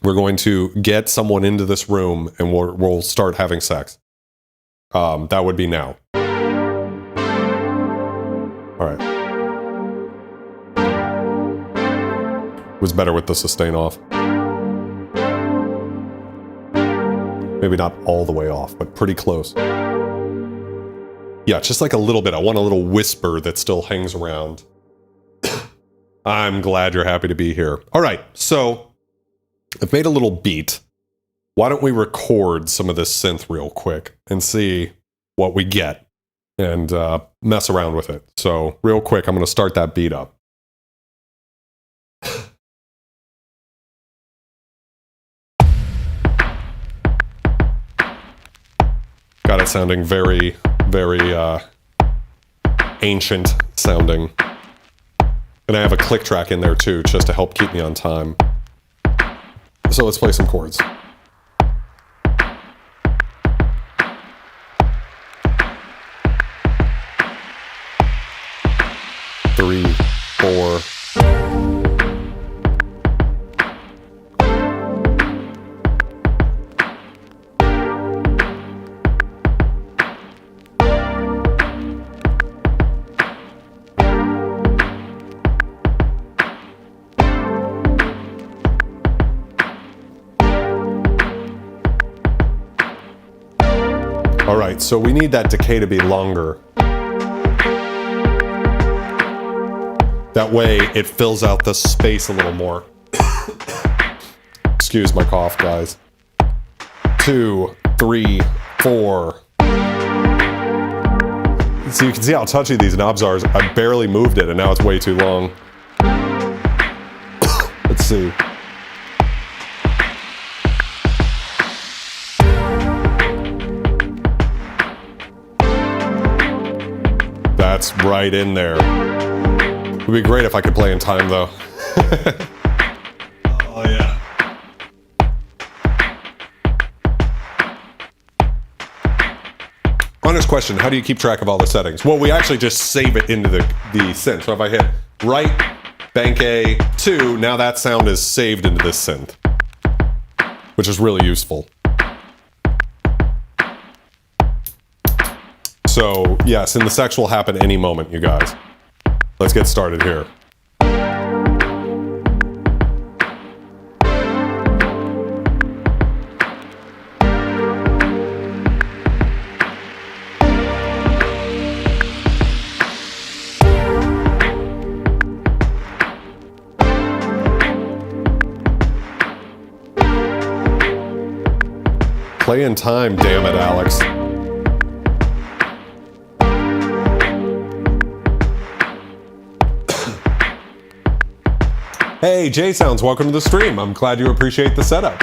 We're going to get someone into this room and we'll start having sex. That would be now. All right. It was better with the sustain off. Maybe not all the way off, but pretty close. Yeah, just like a little bit. I want a little whisper that still hangs around. I'm glad you're happy to be here. All right, so I've made a little beat. Why don't we record some of this synth real quick and see what we get and mess around with it. So real quick, I'm going to start that beat up. Got it sounding very, very ancient sounding. And I have a click track in there too, just to help keep me on time. So let's play some chords. Three, four. All right, so we need that decay to be longer. That way it fills out the space a little more. Excuse my cough, guys. 2, 3, 4. So you can see how touchy these knobs are. I barely moved it and now it's way too long. Let's see. That's right in there. It would be great if I could play in time, though. Oh, yeah. Honest question, how do you keep track of all the settings? Well, we actually just save it into the synth. So if I hit right, bank A, 2, now that sound is saved into this synth, which is really useful. So yes, and the sex will happen any moment, you guys. Let's get started here. Play in time, damn it, Alex. Hey, J-Sounds, welcome to the stream. I'm glad you appreciate the setup.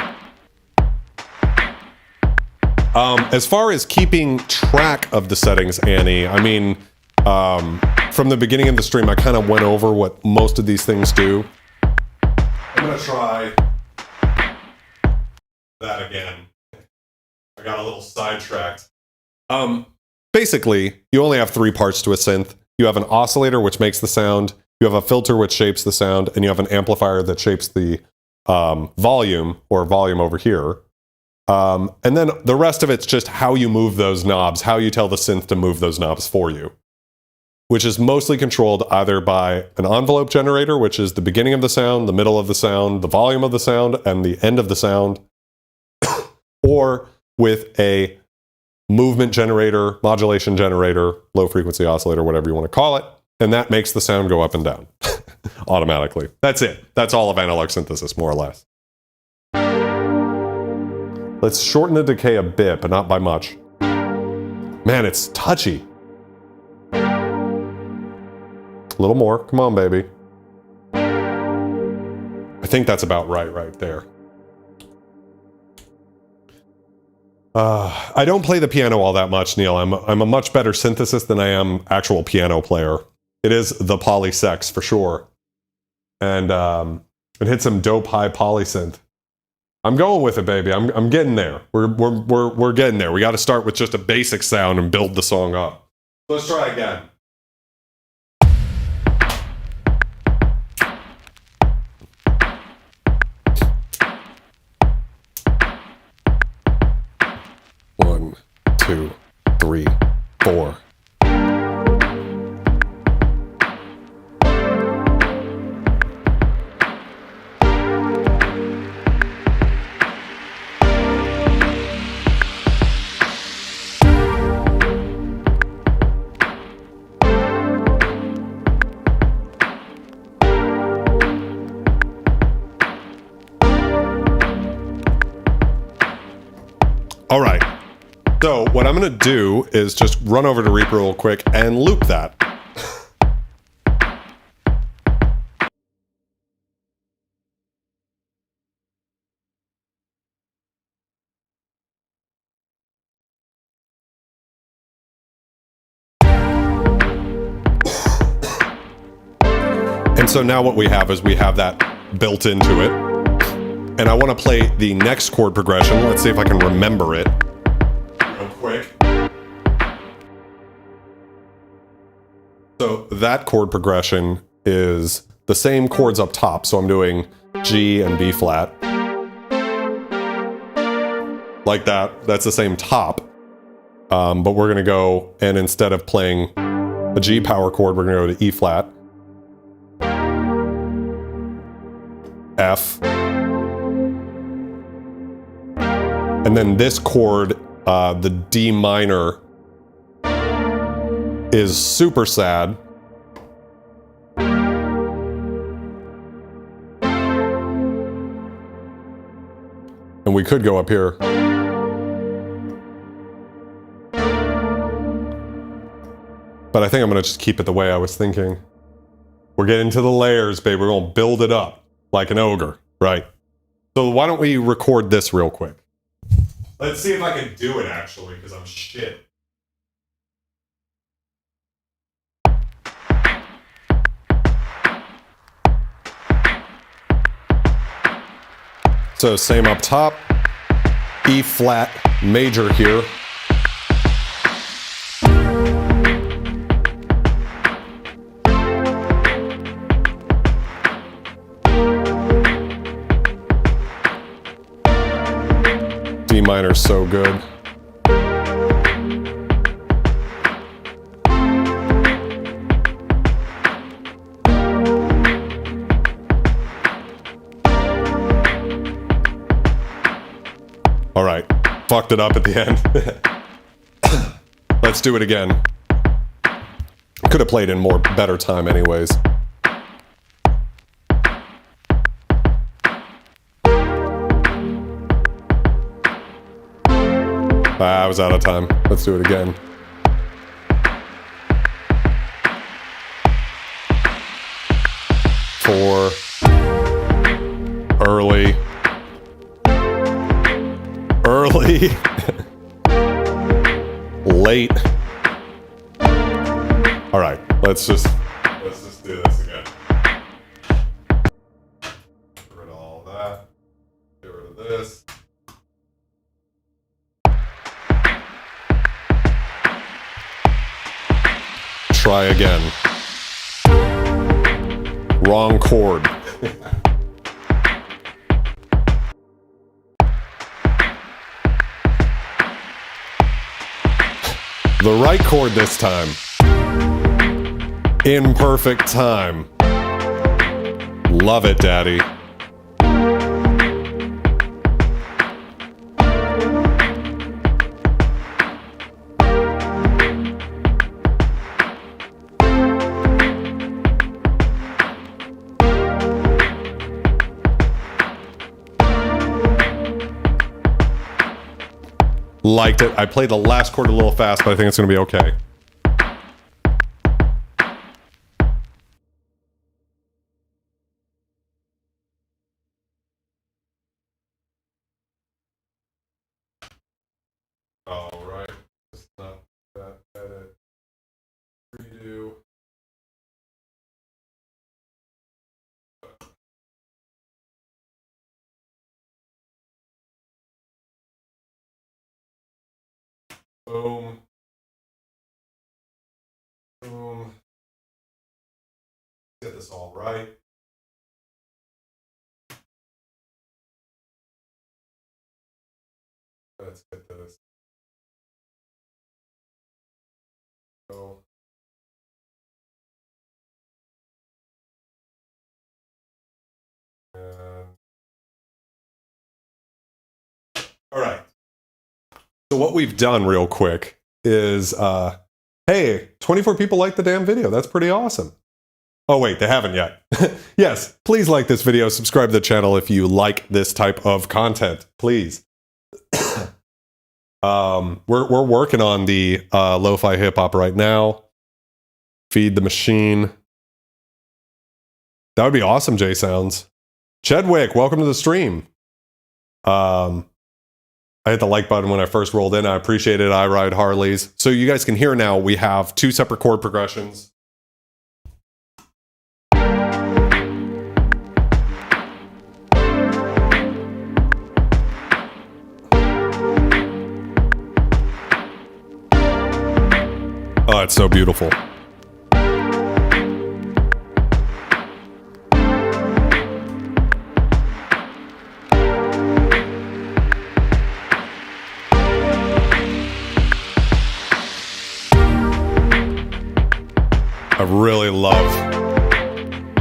As far as keeping track of the settings, Annie, I mean, from the beginning of the stream, I kind of went over what most of these things do. I'm gonna try that again. I got a little sidetracked. Basically, you only have 3 parts to a synth. You have an oscillator, which makes the sound. You have a filter, which shapes the sound. And you have an amplifier that shapes the volume, or volume over here. And then the rest of it's just how you move those knobs, how you tell the synth to move those knobs for you. Which is mostly controlled either by an envelope generator, which is the beginning of the sound, the middle of the sound, the volume of the sound, and the end of the sound. Or with a movement generator, modulation generator, low frequency oscillator, whatever you want to call it. And that makes the sound go up and down automatically. That's it. That's all of analog synthesis, more or less. Let's shorten the decay a bit, but not by much. Man, it's touchy. A little more. Come on, baby. I think that's about right there. I don't play the piano all that much, Neil. I'm a much better synthesist than I am actual piano player. It is the PolySix for sure. And it hit some dope high polysynth. I'm going with it, baby. I'm getting there. We're getting there. We got to start with just a basic sound and build the song up. Let's try again. One, two, three, four. All right. So what I'm going to do is just run over to Reaper real quick and loop that. And so now what we have is we have that built into it. And I want to play the next chord progression. Let's see if I can remember it real quick. So that chord progression is the same chords up top. So I'm doing G and B flat. Like that. That's the same top. But we're going to go, and instead of playing a G power chord, we're going to go to E flat. F. And then this chord, the D minor, is super sad. And we could go up here. But I think I'm gonna just keep it the way I was thinking. We're getting to the layers, babe. We're gonna build it up like an ogre, right? So why don't we record this real quick? Let's see if I can do it, actually, because I'm shit. So same up top, E flat major here. D minor, so good. All right, fucked it up at the end. Let's do it again. Could have played in more better time anyways. I was out of time. Let's do it again. Four. Early. Early. Late. All right, let's just do this again. Get rid of all that. Get rid of this. Try again. Wrong chord. The right chord this time. In perfect time. Love it, Daddy. Liked it. I played the last chord a little fast, but I think it's going to be okay. All right. Just not that edit. Redo. Boom. Boom. Get this all right. Let's get this. Go. And all right. So what we've done real quick is, hey, 24 people liked the damn video. That's pretty awesome. Oh, wait, they haven't yet. Yes, please like this video. Subscribe to the channel if you like this type of content, please. We're working on the lo-fi hip-hop right now. Feed the machine. That would be awesome, J-Sounds. Chedwick, welcome to the stream. I hit the like button when I first rolled in. I appreciate it. I ride Harleys. So you guys can hear now, we have two separate chord progressions. Oh, it's so beautiful. I really love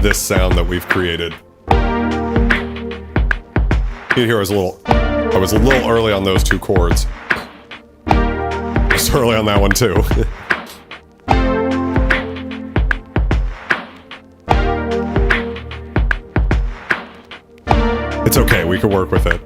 this sound that we've created. You hear I was a little early on those two chords. I was early on that one too. It's okay, we can work with it.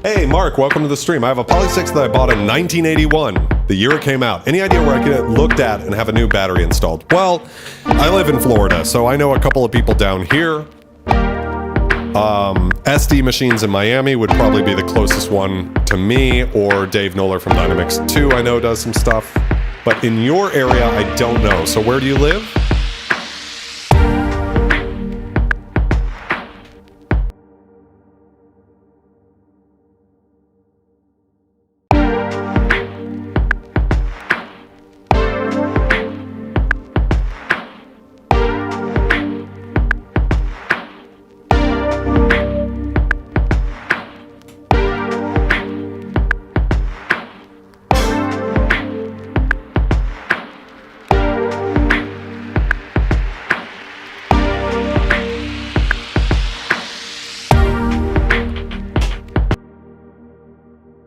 Hey, Mark, welcome to the stream. I have a PolySix that I bought in 1981, the year it came out. Any idea where I can get it looked at and have a new battery installed? Well, I live in Florida, so I know a couple of people down here. SD Machines in Miami would probably be the closest one to me, or Dave Noller from Dynamics 2 I know does some stuff. But in your area, I don't know. So where do you live?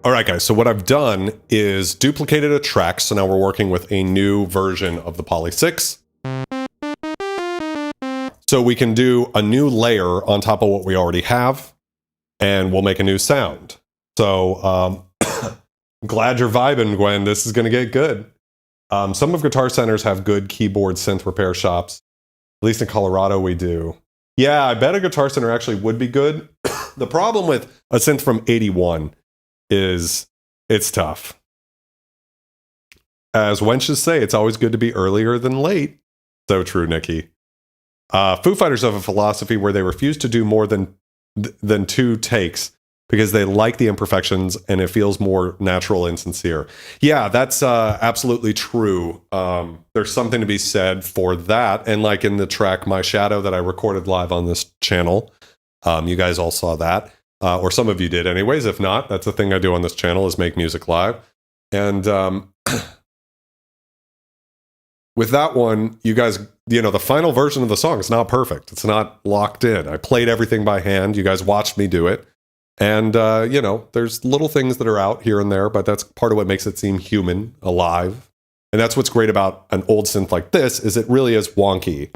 All right, guys, so what I've done is duplicated a track, so now we're working with a new version of the PolySix. So we can do a new layer on top of what we already have, and we'll make a new sound. So, glad you're vibing, Gwen. This is going to get good. Some of Guitar Centers have good keyboard synth repair shops. At least in Colorado we do. Yeah, I bet a Guitar Center actually would be good. The problem with a synth from 81 is it's tough. As wenches say, it's always good to be earlier than late. So true, Nikki. Foo Fighters have a philosophy where they refuse to do more than 2 takes because they like the imperfections and it feels more natural and sincere. Yeah, that's absolutely true. There's something to be said for that. And like in the track My Shadow that I recorded live on this channel, you guys all saw that. Or some of you did anyways. If not, that's the thing I do on this channel is make music live. And with that one, you guys, the final version of the song is not perfect. It's not locked in. I played everything by hand. You guys watched me do it. And, there's little things that are out here and there, but that's part of what makes it seem human, alive. And that's what's great about an old synth like this is it really is wonky.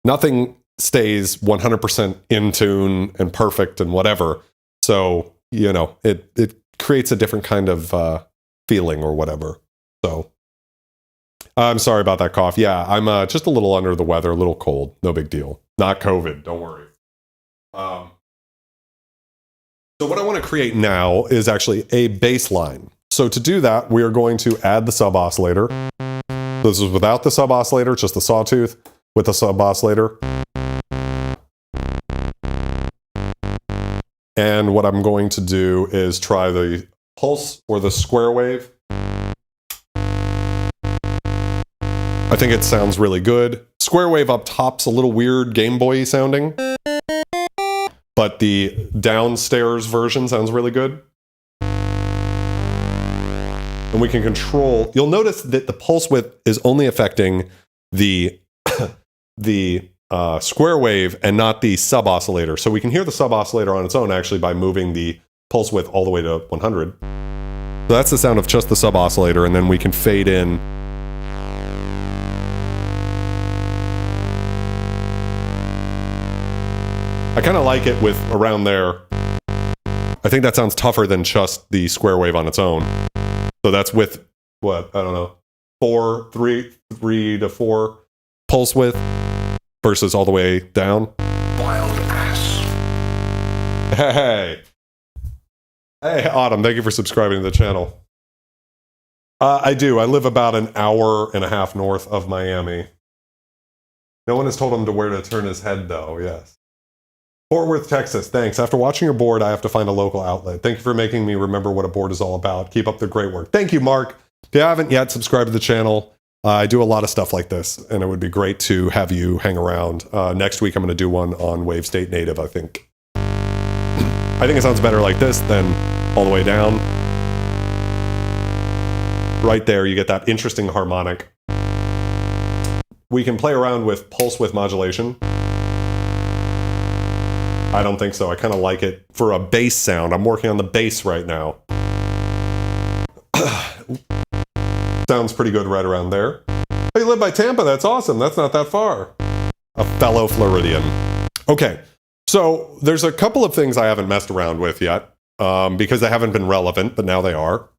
Nothing stays 100% in tune and perfect and whatever. So, it creates a different kind of feeling or whatever. So, I'm sorry about that cough. Yeah, I'm just a little under the weather, a little cold. No big deal. Not COVID, don't worry. So what I want to create now is actually a bass line. So to do that, we are going to add the sub-oscillator. This is without the sub-oscillator, just the sawtooth with the sub-oscillator. And what I'm going to do is try the pulse or the square wave. I think it sounds really good. Square wave up top's a little weird Game Boy sounding, but the downstairs version sounds really good. And we can control, you'll notice that the pulse width is only affecting the square wave and not the sub-oscillator. So we can hear the sub-oscillator on its own actually by moving the pulse width all the way to 100. So that's the sound of just the sub-oscillator, and then we can fade in. I kind of like it with around there. I think that sounds tougher than just the square wave on its own. So that's with, what, I don't know, 3 to 4 pulse width versus all the way down. Wild ass. Hey, Autumn, thank you for subscribing to the channel. I do. I live about an hour and a half north of Miami. No one has told him to where to turn his head, though, yes. Fort Worth, Texas, thanks. After watching your board, I have to find a local outlet. Thank you for making me remember what a board is all about. Keep up the great work. Thank you, Mark. If you haven't yet, subscribe to the channel. I do a lot of stuff like this, and it would be great to have you hang around. Next week, I'm going to do one on Wave State Native, I think. I think it sounds better like this than all the way down. Right there, you get that interesting harmonic. We can play around with pulse width modulation. I don't think so. I kind of like it for a bass sound. I'm working on the bass right now. Sounds pretty good right around there. Oh, you live by Tampa. That's awesome. That's not that far. A fellow Floridian. Okay, so there's a couple of things I haven't messed around with yet because they haven't been relevant, but now they are.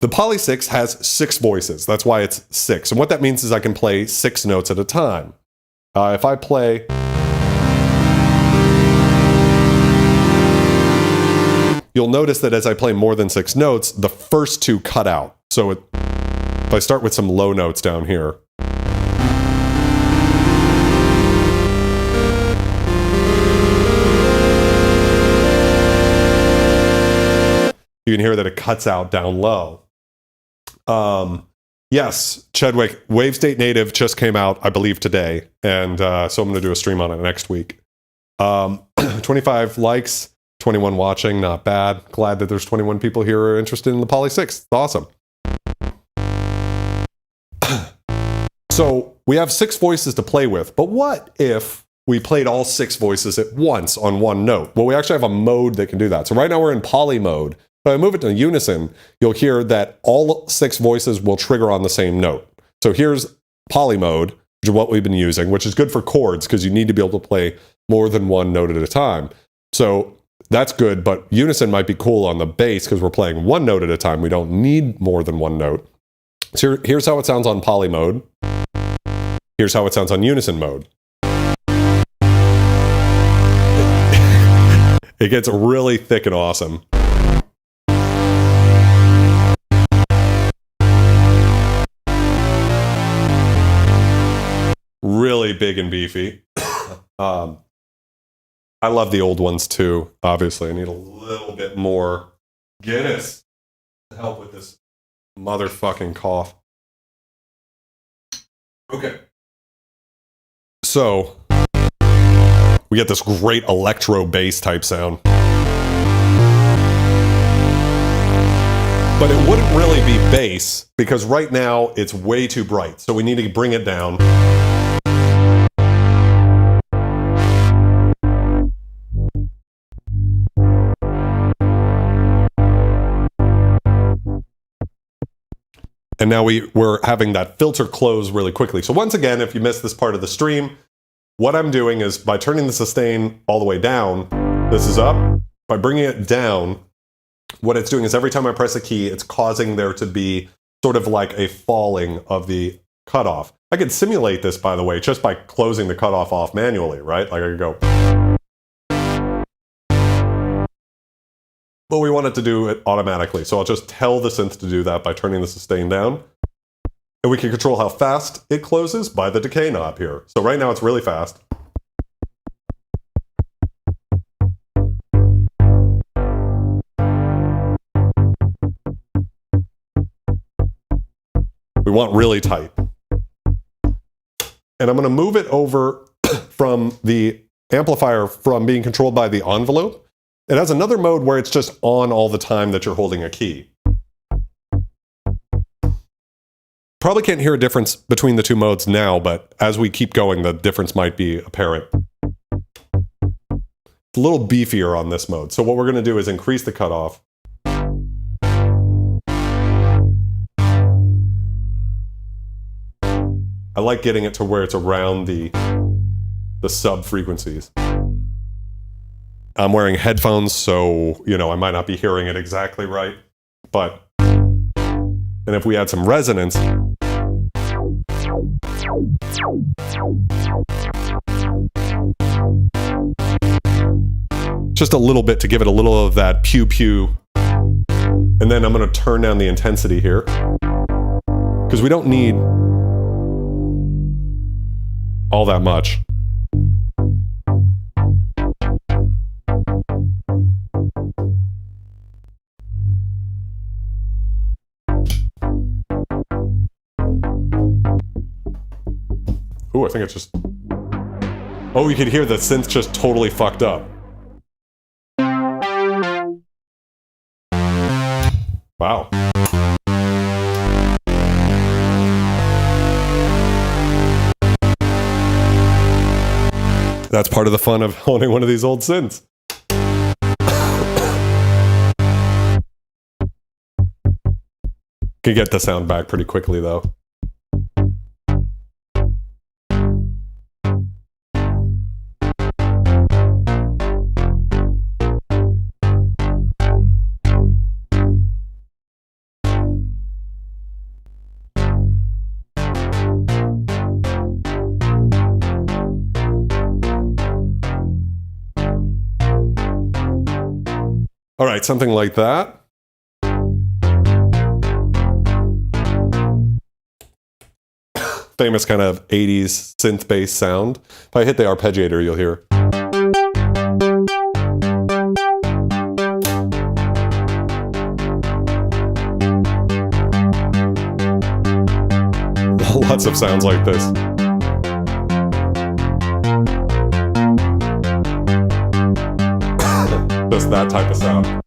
The PolySix has 6 voices. That's why it's 6. And what that means is I can play 6 notes at a time. If I play... You'll notice that as I play more than 6 notes, the first 2 cut out. So if I start with some low notes down here. You can hear that it cuts out down low. Yes, Chedwick, Wave State Native just came out, I believe, today. And so I'm going to do a stream on it next week. 25 likes. 21 watching, not bad. Glad that there's 21 people here who are interested in the PolySix. It's awesome. So we have 6 voices to play with, but what if we played all 6 voices at once on one note. Well, we actually have a mode that can do that. So right now we're in poly mode. If I move it to unison, you'll hear that all 6 voices will trigger on the same note. So here's poly mode, which is what we've been using, which is good for chords because you need to be able to play more than one note at a time. So that's good, but unison might be cool on the bass because we're playing one note at a time. We don't need more than one note. So here's how it sounds on poly mode. Here's how it sounds on unison mode. It gets really thick and awesome. Really big and beefy. I love the old ones too, obviously. I need a little bit more Guinness to help with this motherfucking cough. Okay. So, we get this great electro bass type sound. But it wouldn't really be bass because right now it's way too bright. So we need to bring it down. And now we're having that filter close really quickly. So once again, if you missed this part of the stream, what I'm doing is by turning the sustain all the way down, this is up. By bringing it down, what it's doing is every time I press a key, it's causing there to be sort of like a falling of the cutoff. I could simulate this, by the way, just by closing the cutoff off manually, right? Like I could go. But we want it to do it automatically. So I'll just tell the synth to do that by turning the sustain down. And we can control how fast it closes by the decay knob here. So right now it's really fast. We want really tight. And I'm going to move it over from the amplifier from being controlled by the envelope. It has another mode where it's just on all the time that you're holding a key. Probably can't hear a difference between the two modes now, but as we keep going, the difference might be apparent. It's a little beefier on this mode. So what we're going to do is increase the cutoff. I like getting it to where it's around the sub frequencies. I'm wearing headphones, so, you know, I might not be hearing it exactly right, but, and if we add some resonance, just a little bit to give it a little of that pew-pew, and then I'm going to turn down the intensity here, because we don't need all that much. Ooh, I think it's just... Oh, you could hear the synth just totally fucked up. Wow. That's part of the fun of owning one of these old synths. Can get the sound back pretty quickly, though. All right, something like that. Famous kind of 80s synth bass sound. If I hit the arpeggiator, you'll hear. Lots of sounds like this. Just that type of sound.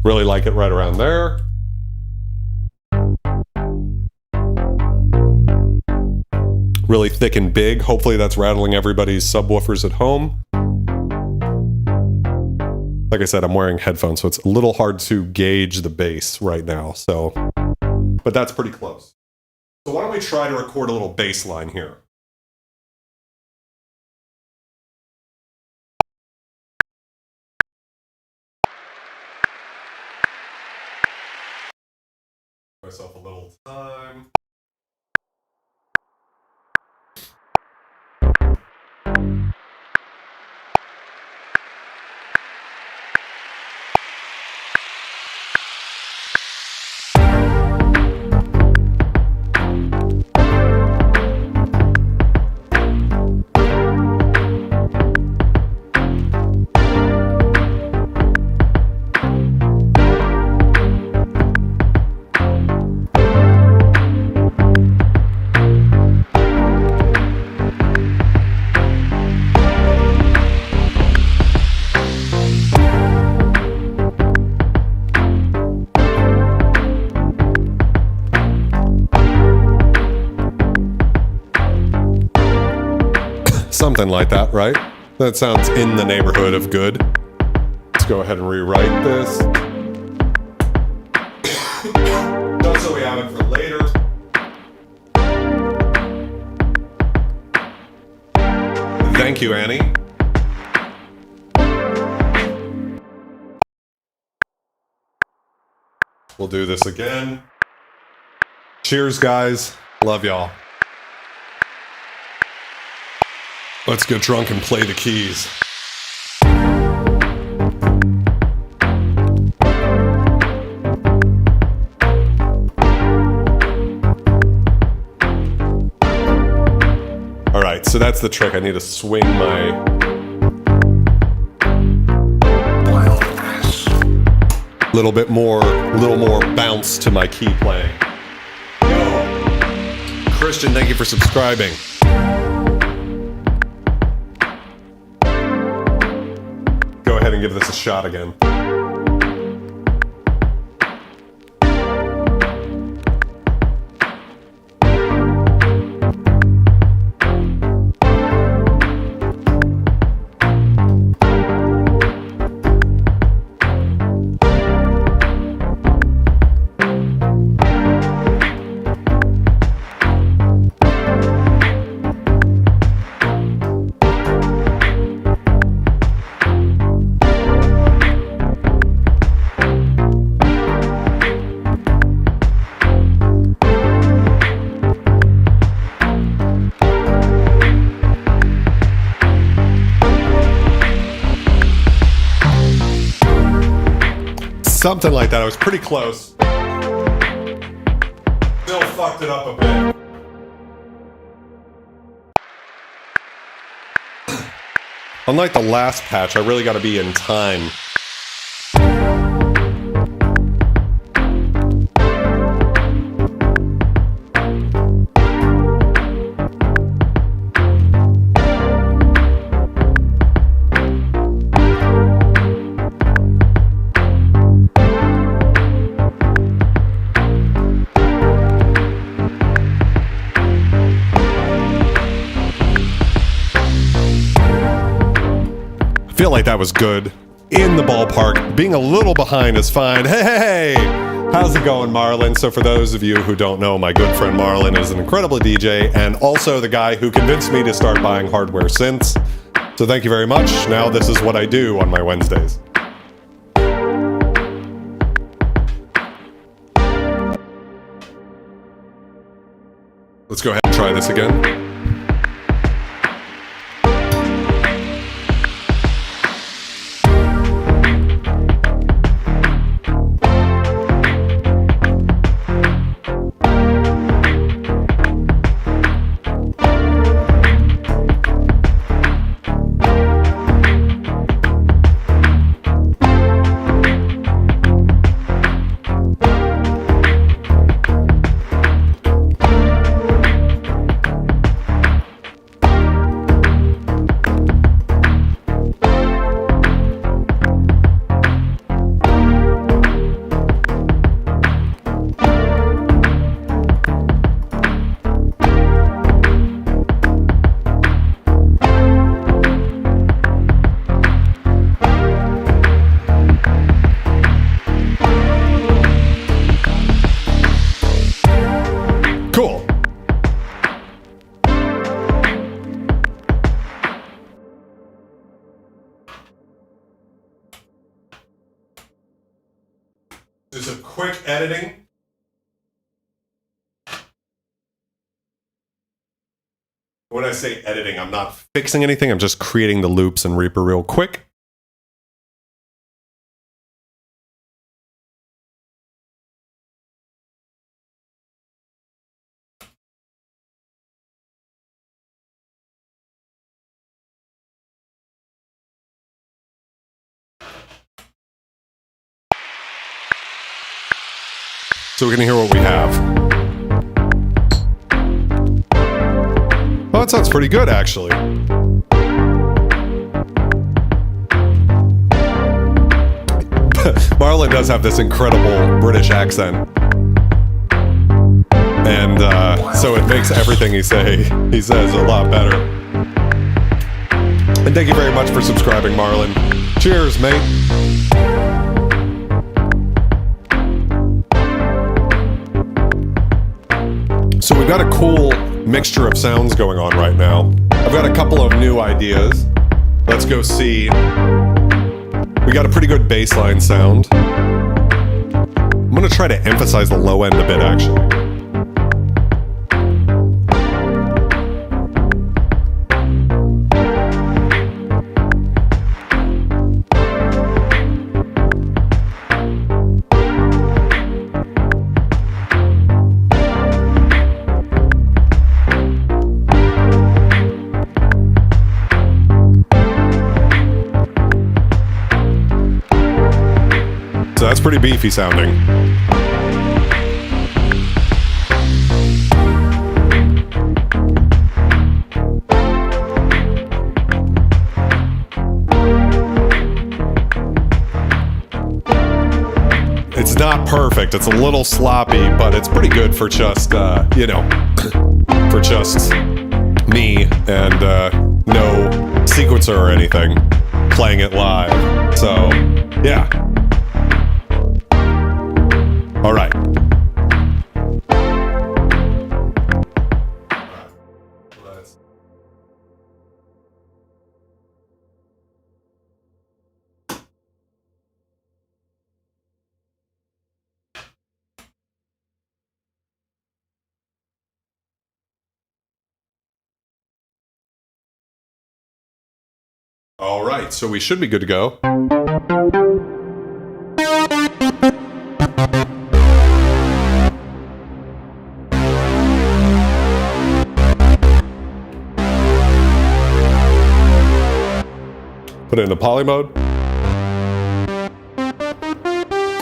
Really like it right around there. Really thick and big. Hopefully that's rattling everybody's subwoofers at home. Like I said, I'm wearing headphones, so it's a little hard to gauge the bass right now. So, but that's pretty close. So why don't we try to record a little bass line here? Myself a little time. Something like that, right? That sounds in the neighborhood of good. Let's go ahead and rewrite this. Just so we have it for later. Thank you, Annie. We'll do this again. Cheers, guys. Love y'all. Let's get drunk and play the keys. All right, so that's the trick. I need to swing my little more bounce to my key playing. Yo, Christian, thank you for subscribing. Go ahead and give this a shot again. Something like that. I was pretty close. Still fucked it up a bit. Unlike the last patch, I really got to be in time. I feel like that was good. In the ballpark. Being a little behind is fine. Hey! How's it going, Marlon? So for those of you who don't know, my good friend Marlon is an incredible DJ and also the guy who convinced me to start buying hardware synths. So thank you very much. Now this is what I do on my Wednesdays. Let's go ahead and try this again. When I say editing, I'm not fixing anything. I'm just creating the loops in Reaper real quick. So we can hear what we have. Oh, that sounds pretty good, actually. Marlon does have this incredible British accent. And so it makes everything he says a lot better. And thank you very much for subscribing, Marlon. Cheers, mate. So we've got a cool mixture of sounds going on right now. I've got a couple of new ideas. Let's go see. We got a pretty good bassline sound. I'm gonna try to emphasize the low end a bit, actually. So that's pretty beefy sounding. It's not perfect. It's a little sloppy, but it's pretty good for just, you know, for just me and no sequencer or anything playing it live. So, yeah. All right. All right, so we should be good to go. Put it into poly mode.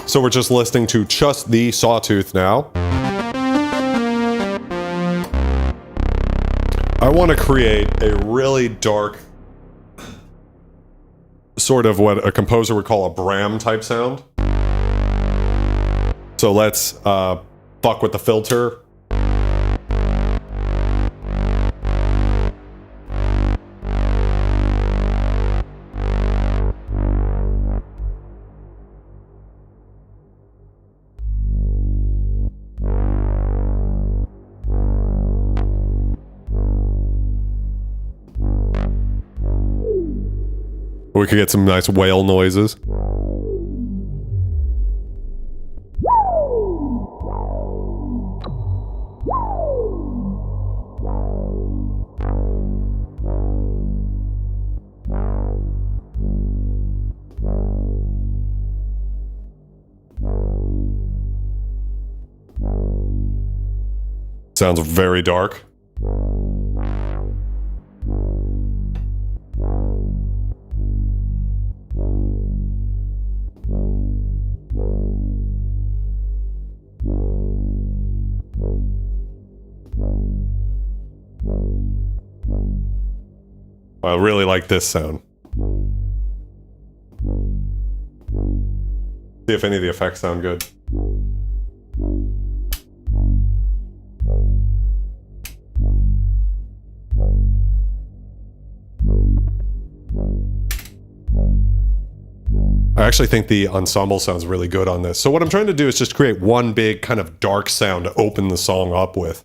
So we're just listening to just the sawtooth now. I want to create a really dark, sort of what a composer would call a Bram type sound. So let's fuck with the filter. We could get some nice whale noises. Sounds very dark. I really like this sound. See if any of the effects sound good. I actually think the ensemble sounds really good on this. So what I'm trying to do is just create one big kind of dark sound to open the song up with.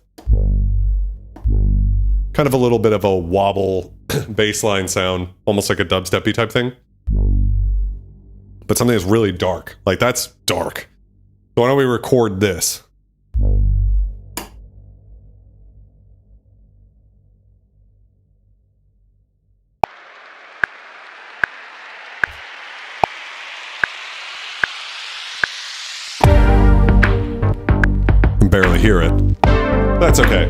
Kind of a little bit of a wobble bassline sound, almost like a dubstep-y type thing. But something that's really dark. Like, that's dark. So why don't we record this? barely hear it. That's okay.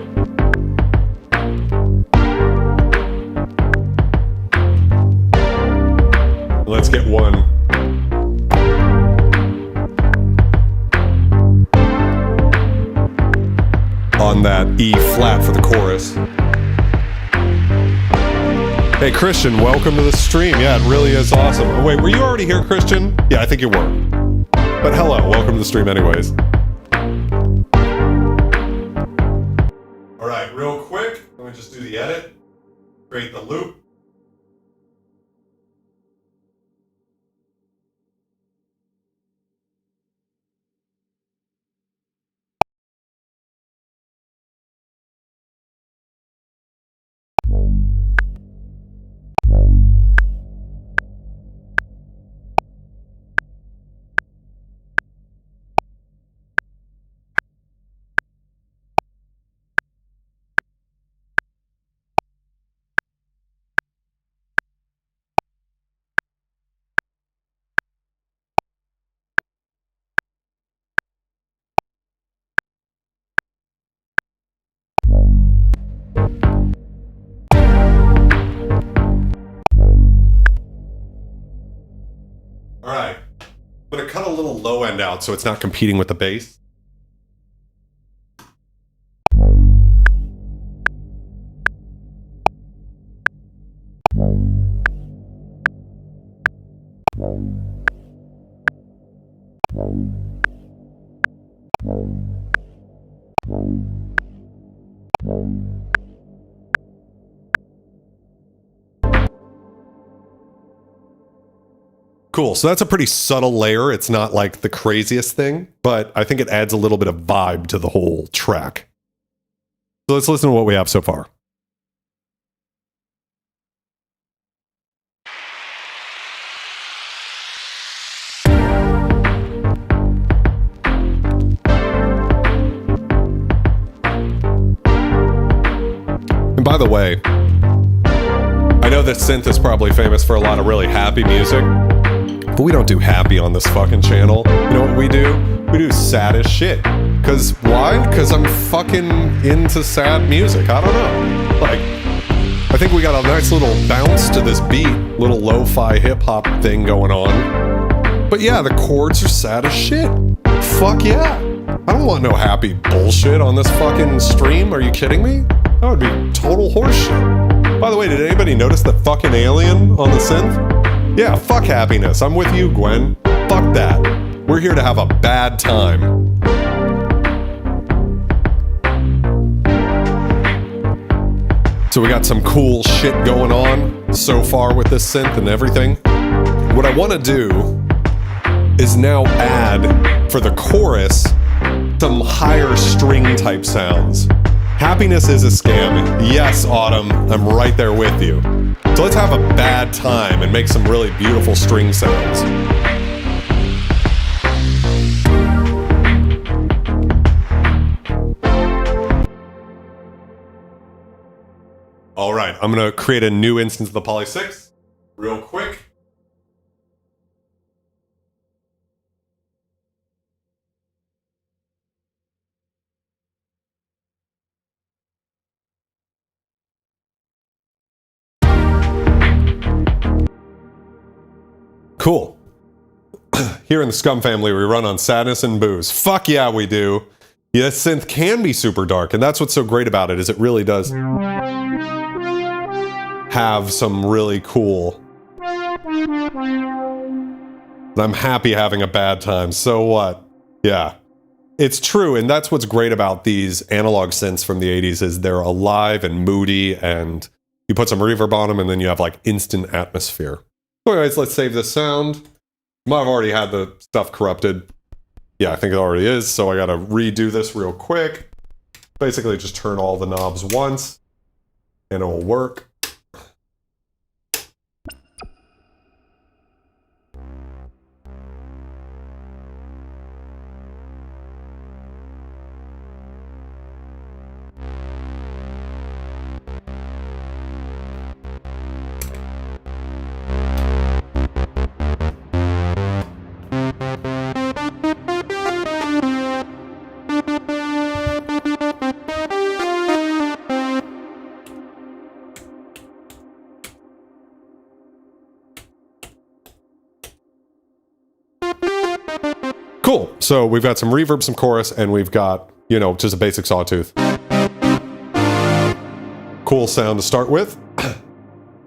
Let's get one. On that E flat for the chorus. Hey Christian, welcome to the stream. Yeah, it really is awesome. Oh, wait, were you already here, Christian? Yeah, I think you were. But hello, welcome to the stream anyways. All right, real quick, let me just do the edit, create the loop. All right, I'm gonna cut a little low end out so it's not competing with the bass. Cool, so that's a pretty subtle layer. It's not like the craziest thing, but I think it adds a little bit of vibe to the whole track. So let's listen to what we have so far. And by the way, I know that Synth is probably famous for a lot of really happy music, but we don't do happy on this fucking channel. You know what we do? We do sad as shit. Cause why? Cause I'm fucking into sad music. I don't know. Like, I think we got a nice little bounce to this beat, little lo-fi hip-hop thing going on. But yeah, the chords are sad as shit. Fuck yeah. I don't want no happy bullshit on this fucking stream. Are you kidding me? That would be total horseshit. By the way, did anybody notice the fucking alien on the synth? Yeah, fuck happiness. I'm with you, Gwen. Fuck that. We're here to have a bad time. So we got some cool shit going on so far with this synth and everything. What I want to do is now add, for the chorus, some higher string type sounds. Happiness is a scam. Yes, Autumn, I'm right there with you. So let's have a bad time and make some really beautiful string sounds. All right, I'm gonna create a new instance of the PolySix real quick. Cool. Here in the SCUM family, we run on sadness and booze. Fuck yeah, we do. Yeah, synth can be super dark, and that's what's so great about it, is it really does have some really cool... I'm happy having a bad time, so what? Yeah. It's true, and that's what's great about these analog synths from the 80s, is they're alive and moody, and you put some reverb on them, and then you have like instant atmosphere. So anyways, let's save this sound. Might have already had the stuff corrupted. Yeah, I think it already is, so I gotta redo this real quick. Basically, just turn all the knobs once, and it will work. So we've got some reverb, some chorus, and we've got, you know, just a basic sawtooth. Cool sound to start with.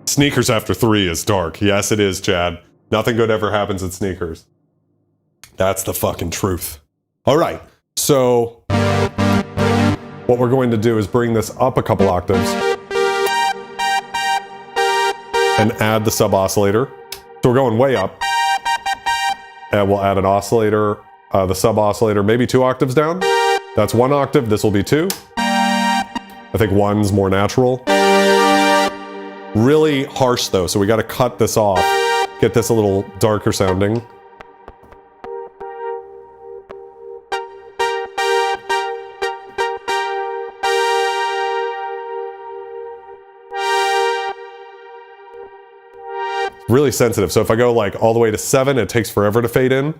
Sneakers after 3 is dark. Yes, it is, Chad. Nothing good ever happens in sneakers. That's the fucking truth. All right, so what we're going to do is bring this up a couple octaves and add the sub-oscillator. So we're going way up. And we'll add an oscillator, the sub-oscillator, maybe 2 octaves down. That's 1 octave, this will be 2. I think 1's more natural. Really harsh though, so we gotta cut this off. Get this a little darker sounding. Really sensitive, so if I go like all the way to 7, it takes forever to fade in.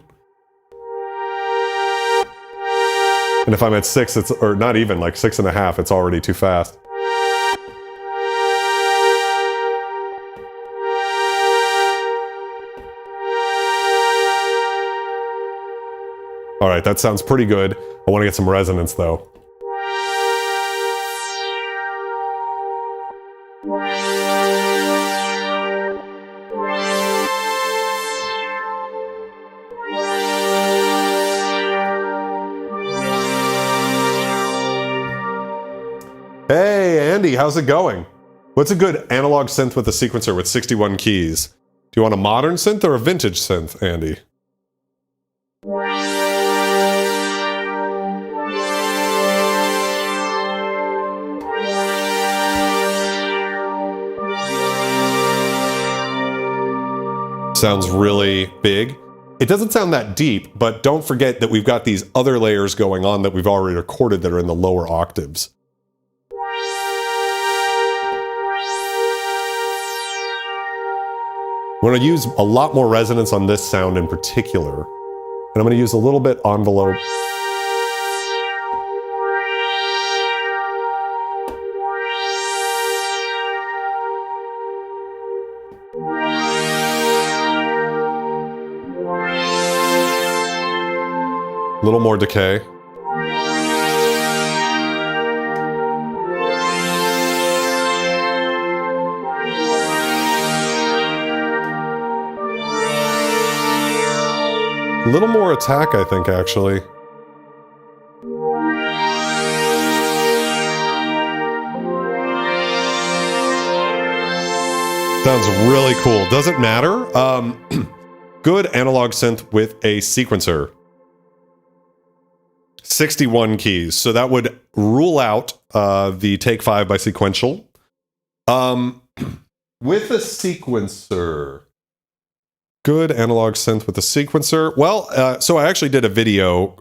And if I'm at 6, it's, or not even, like 6.5, it's already too fast. All right, that sounds pretty good. I want to get some resonance though. Hey, Andy, how's it going? What's a good analog synth with a sequencer with 61 keys? Do you want a modern synth or a vintage synth, Andy? Sounds really big. It doesn't sound that deep, but don't forget that we've got these other layers going on that we've already recorded that are in the lower octaves. I'm going to use a lot more resonance on this sound in particular, and I'm going to use a little bit envelope. A little more decay. A little more attack, I think, actually. Sounds really cool. Doesn't matter. Good analog synth with a sequencer. 61 keys. So that would rule out the Take 5 by sequential. With a sequencer. Good analog synth with a sequencer. Well, so I actually did a video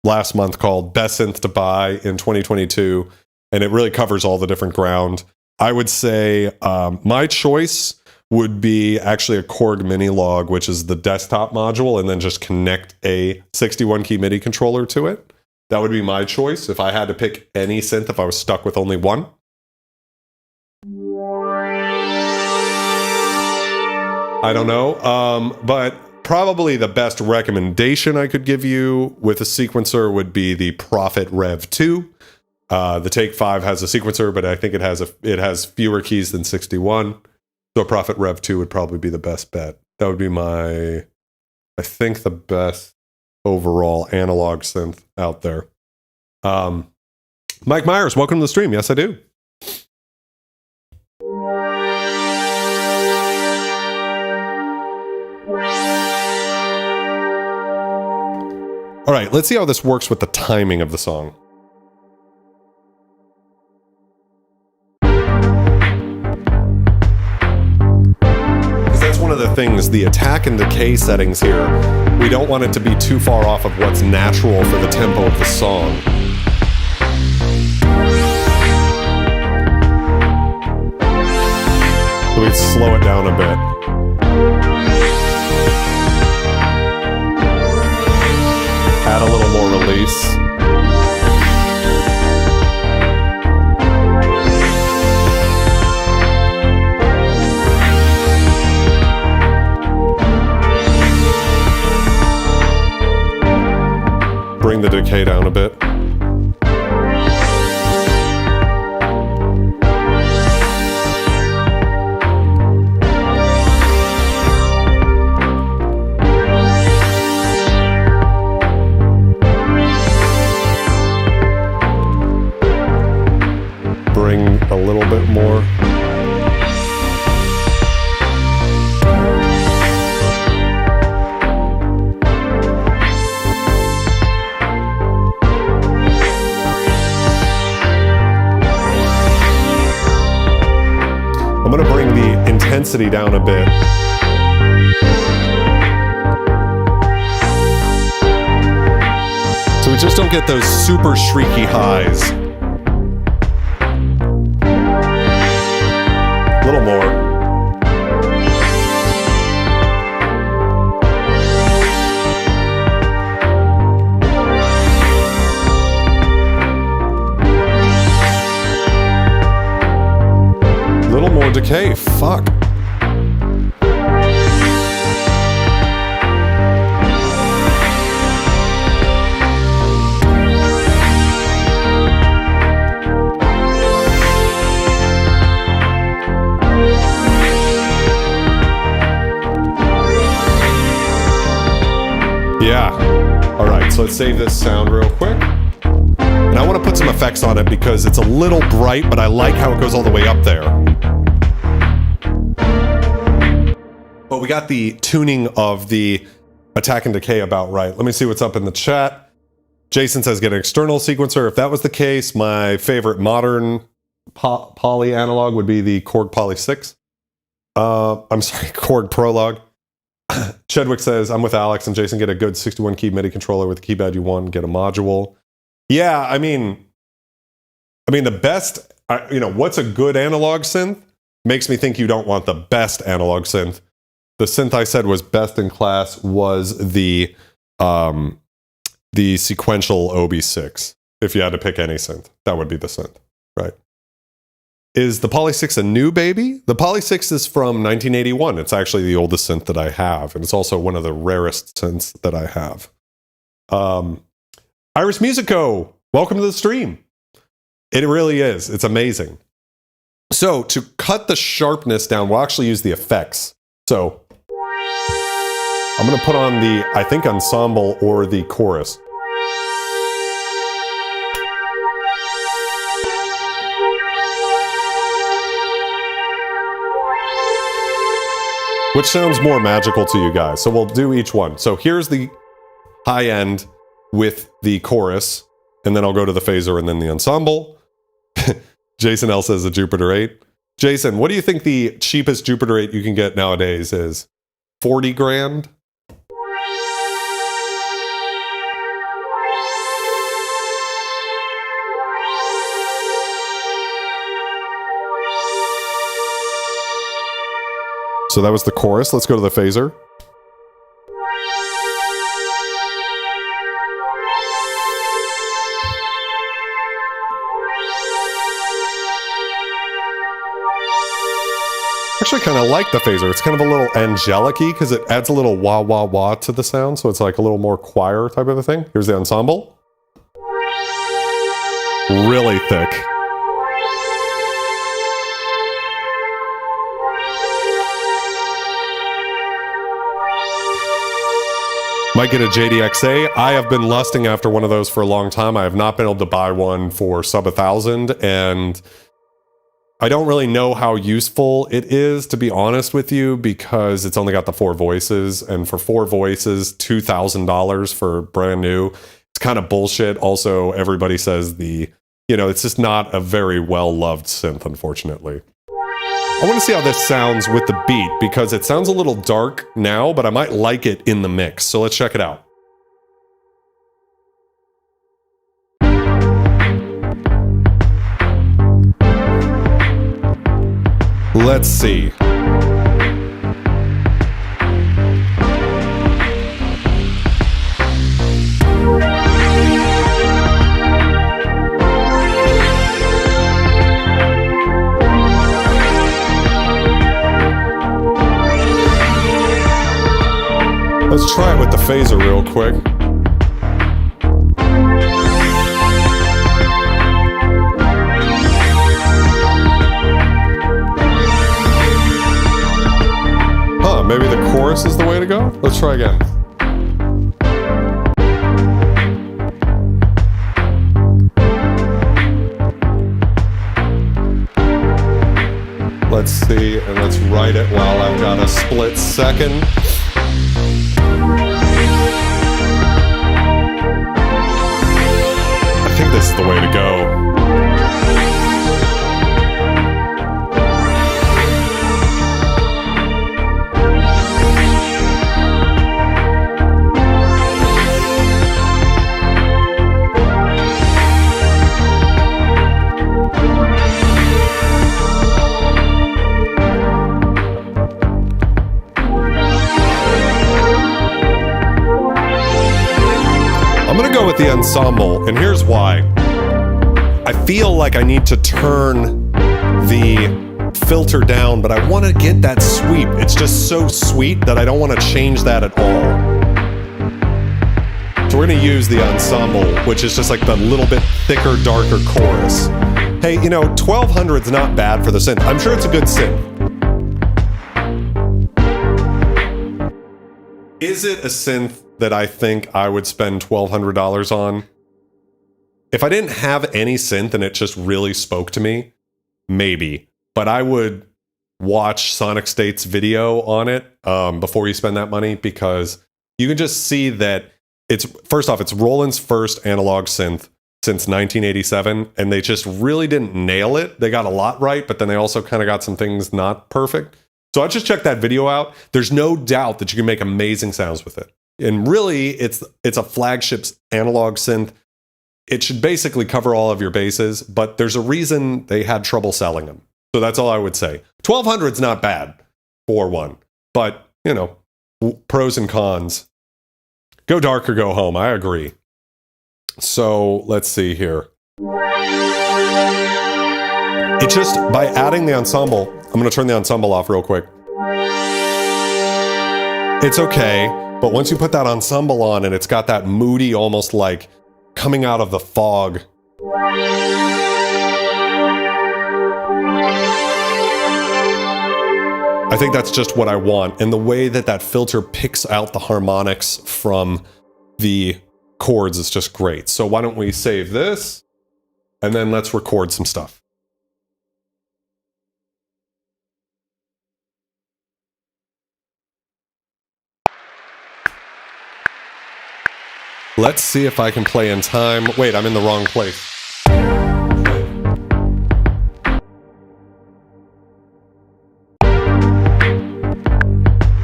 last month called Best Synth to Buy in 2022, and it really covers all the different ground. I would say my choice would be actually a Korg mini log, which is the desktop module, and then just connect a 61 key MIDI controller to it. That would be my choice if I had to pick any synth if I was stuck with only one. I don't know, but probably the best recommendation I could give you with a sequencer would be the Prophet Rev 2. The Take 5 has a sequencer, but I think it has fewer keys than 61. So Prophet Rev 2 would probably be the best bet. That would be I think the best overall analog synth out there. Mike Myers, welcome to the stream. Yes, I do. All right, let's see how this works with the timing of the song. Because that's one of the things, the attack and decay settings here, we don't want it to be too far off of what's natural for the tempo of the song. So we'd slow it down a bit. Add a little more release. the decay down a bit. Bring a little bit more. I'm going to bring the intensity down a bit. So we just don't get those super shrieky highs. A little more. Little more decay, fuck. Yeah. All right, so let's save this sound real quick. And I want to put some effects on it because it's a little bright, but I like how it goes all the way up there. But we got the tuning of the attack and decay about right. Let me see what's up in the chat. Jason says get an external sequencer. If that was the case, my favorite modern poly analog would be the Korg PolySix. I'm sorry, Korg Prologue. Chedwick says, I'm with Alex and Jason, get a good 61 key MIDI controller with the keypad you want, get a module. Yeah, I mean the best, what's a good analog synth? Makes me think you don't want the best analog synth. The synth I said was best in class was the sequential OB6. If you had to pick any synth, that would be the synth, right? Is the PolySix a new baby? The PolySix is from 1981. It's actually the oldest synth that I have, and it's also one of the rarest synths that I have. Iris Musico, welcome to the stream. It really is. It's amazing. So to cut the sharpness down, we'll actually use the effects. So I'm going to put on the, I think, ensemble or the chorus. Which sounds more magical to you guys? So we'll do each one. So here's the high end with the chorus, and then I'll go to the phaser and then the ensemble. Jason L says a Jupiter 8. Jason, what do you think the cheapest Jupiter 8 you can get nowadays is? 40 grand? So that was the chorus. Let's go to the phaser. Actually kind of like the phaser. It's kind of a little angelic-y because it adds a little wah wah wah to the sound, so it's like a little more choir type of a thing. Here's the ensemble. Really thick. Might get a JDXA. I have been lusting after one of those for a long time. I have not been able to buy one for sub 1,000, and I don't really know how useful it is, to be honest with you, because it's only got the 4 voices, and for 4 voices, $2,000 for brand new, it's kind of bullshit. Also, everybody says it's just not a very well-loved synth, unfortunately. I want to see how this sounds with the beat, because it sounds a little dark now, but I might like it in the mix. So let's check it out. Let's see. Let's try it with the phaser real quick. chorus is the way to go? Let's try again. Let's see, and let's write it while I've got a split second. I think this is the way to go. I'm gonna go with the ensemble, and here's why. I feel like I need to turn the filter down, but I want to get that sweep. It's just so sweet that I don't want to change that at all. So we're gonna use the ensemble, which is just like the little bit thicker, darker chorus. Hey, you know, 1200's not bad for the synth. I'm sure it's a good synth. Is it a synth that I think I would spend $1,200 on? If I didn't have any synth and it just really spoke to me, maybe. But I would watch Sonic State's video on it before you spend that money, because you can just see that it's, first off, it's Roland's first analog synth since 1987, and they just really didn't nail it. They got a lot right, but then they also kind of got some things not perfect. So I just checked that video out. There's no doubt that you can make amazing sounds with it. And really, it's a flagship analog synth. It should basically cover all of your bases, but there's a reason they had trouble selling them. So that's all I would say. 1200's not bad for one, but, you know, pros and cons. Go dark or go home, I agree. So let's see here. It just, by adding the ensemble, I'm going to turn the ensemble off real quick. It's okay, but once you put that ensemble on and it's got that moody, almost like coming out of the fog. I think that's just what I want. And the way that that filter picks out the harmonics from the chords is just great. So why don't we save this and then let's record some stuff. Let's see if I can play in time. Wait, I'm in the wrong place.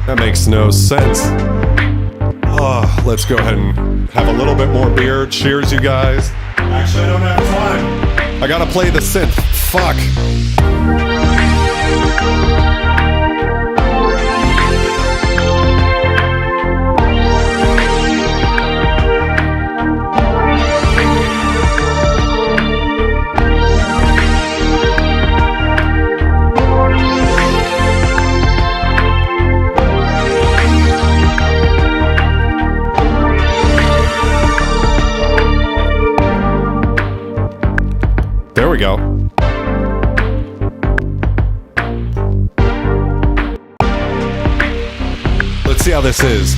That makes no sense. Oh, let's go ahead and have a little bit more beer. Cheers, you guys. Actually, I don't have time. I gotta play the synth. Fuck. There we go. Let's see how this is.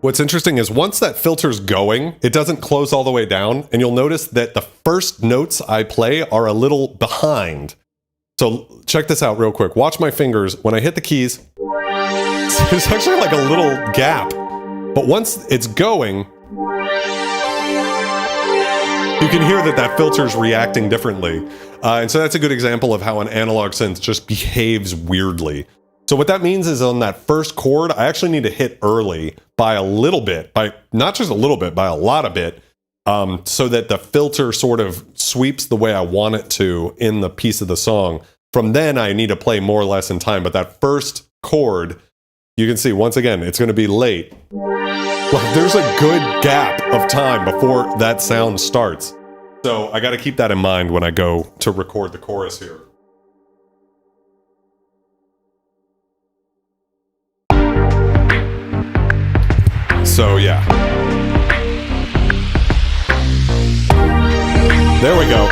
What's interesting is once that filter's going, it doesn't close all the way down, and you'll notice that the first notes I play are a little behind. So check this out real quick. Watch my fingers. When I hit the keys, there's actually like a little gap. But once it's going, you can hear that that filter's reacting differently. And so that's a good example of how an analog synth just behaves weirdly. So what that means is on that first chord, I actually need to hit early by a little bit, by not just a little bit, by a lot of bit, so that the filter sort of sweeps the way I want it to in the piece of the song. From then, I need to play more or less in time, but that first chord, you can see once again, it's going to be late. Like there's a good gap of time before that sound starts. So I got to keep that in mind when I go to record the chorus here. So yeah. There we go.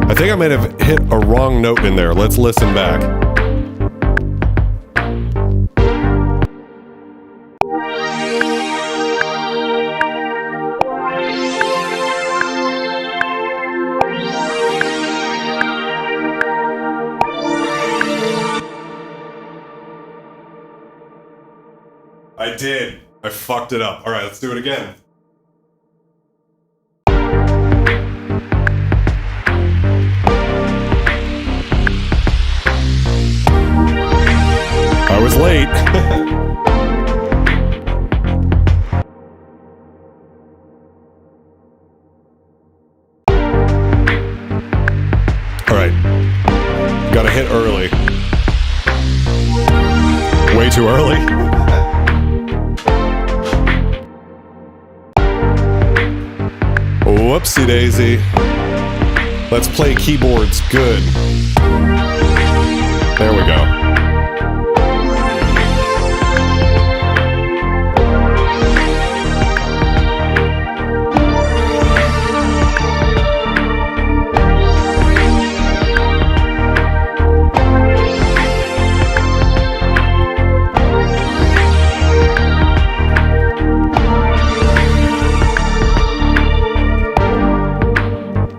I think I might have hit a wrong note in there. Let's listen back. I did. I fucked it up. All right, let's do it again. I was late. All right. Gotta hit early. Way too early. Whoopsie daisy. Let's play keyboards good. There we go.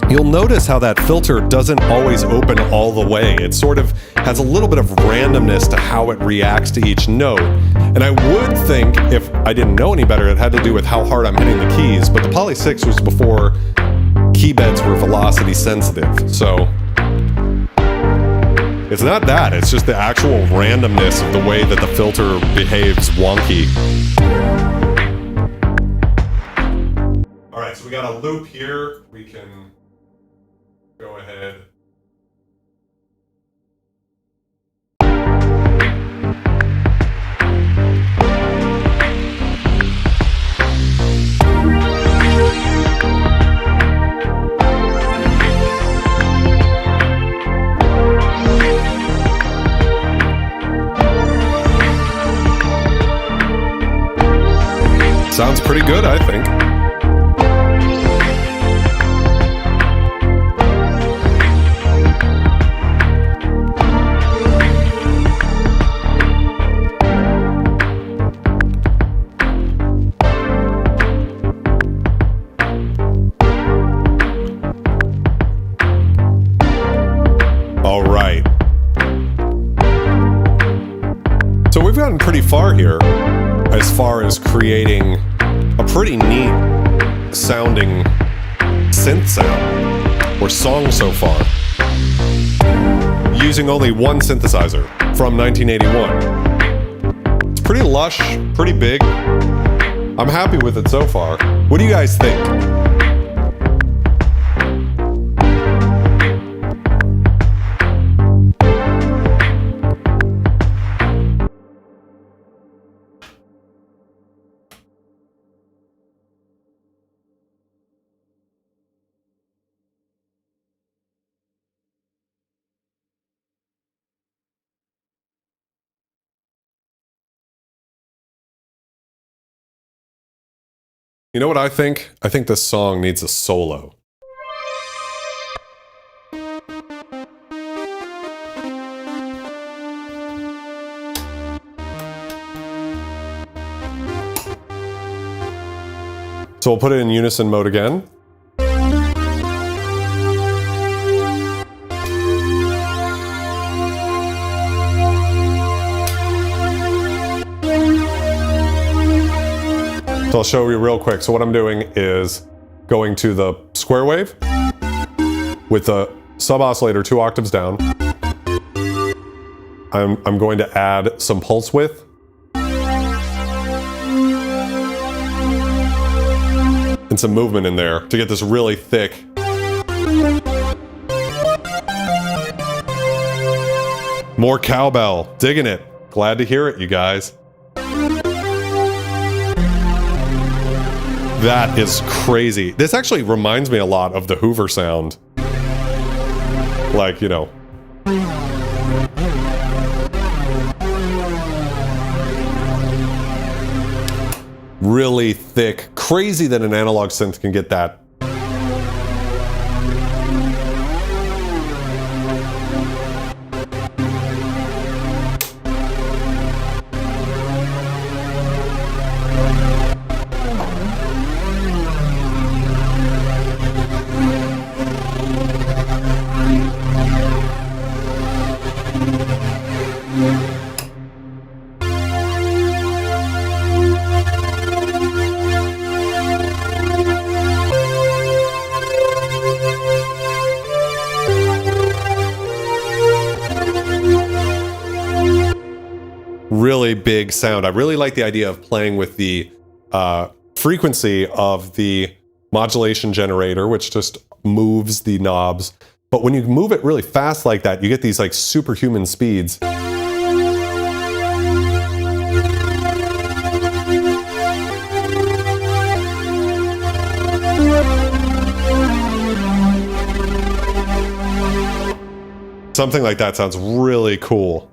You'll notice how that filter doesn't always open all the way. It sort of has a little bit of randomness to how it reacts to each note. And I would think, if I didn't know any better, it had to do with how hard I'm hitting the keys, but the PolySix was before key beds were velocity sensitive. So it's not that, it's just the actual randomness of the way that the filter behaves wonky. All right, so we got a loop here. We can go ahead. Sounds pretty good, I think. All right. So we've gotten pretty far here as far as creating a pretty neat sounding synth sound or song so far, using only one synthesizer from 1981. It's pretty lush, pretty big. I'm happy with it so far. What do you guys think? You know what I think? I think this song needs a solo. So we'll put it in unison mode again. So I'll show you real quick. So what I'm doing is going to the square wave with a sub oscillator 2 octaves down. I'm going to add some pulse width. And some movement in there to get this really thick. More cowbell, digging it. Glad to hear it, you guys. That is crazy. This actually reminds me a lot of the Hoover sound. Like, you know. Really thick. Crazy that an analog synth can get that. Really big sound. I really like the idea of playing with the frequency of the modulation generator, which just moves the knobs. But when you move it really fast like that, you get these like superhuman speeds. Something like that sounds really cool.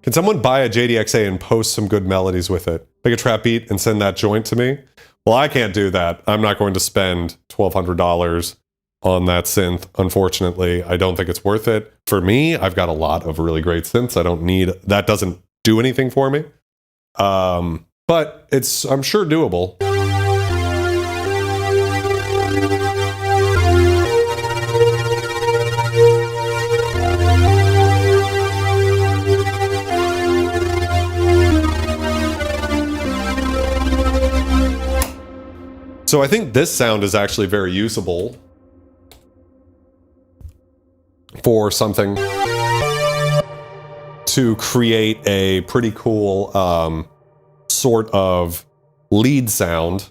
Can someone buy a JDXA and post some good melodies with it? Make a trap beat and send that joint to me? Well, I can't do that. I'm not going to spend $1,200 on that synth. Unfortunately, I don't think it's worth it. For me, I've got a lot of really great synths. I don't need, that doesn't do anything for me. But it's, I'm sure, doable. So I think this sound is actually very usable for something to create a pretty cool sort of lead sound.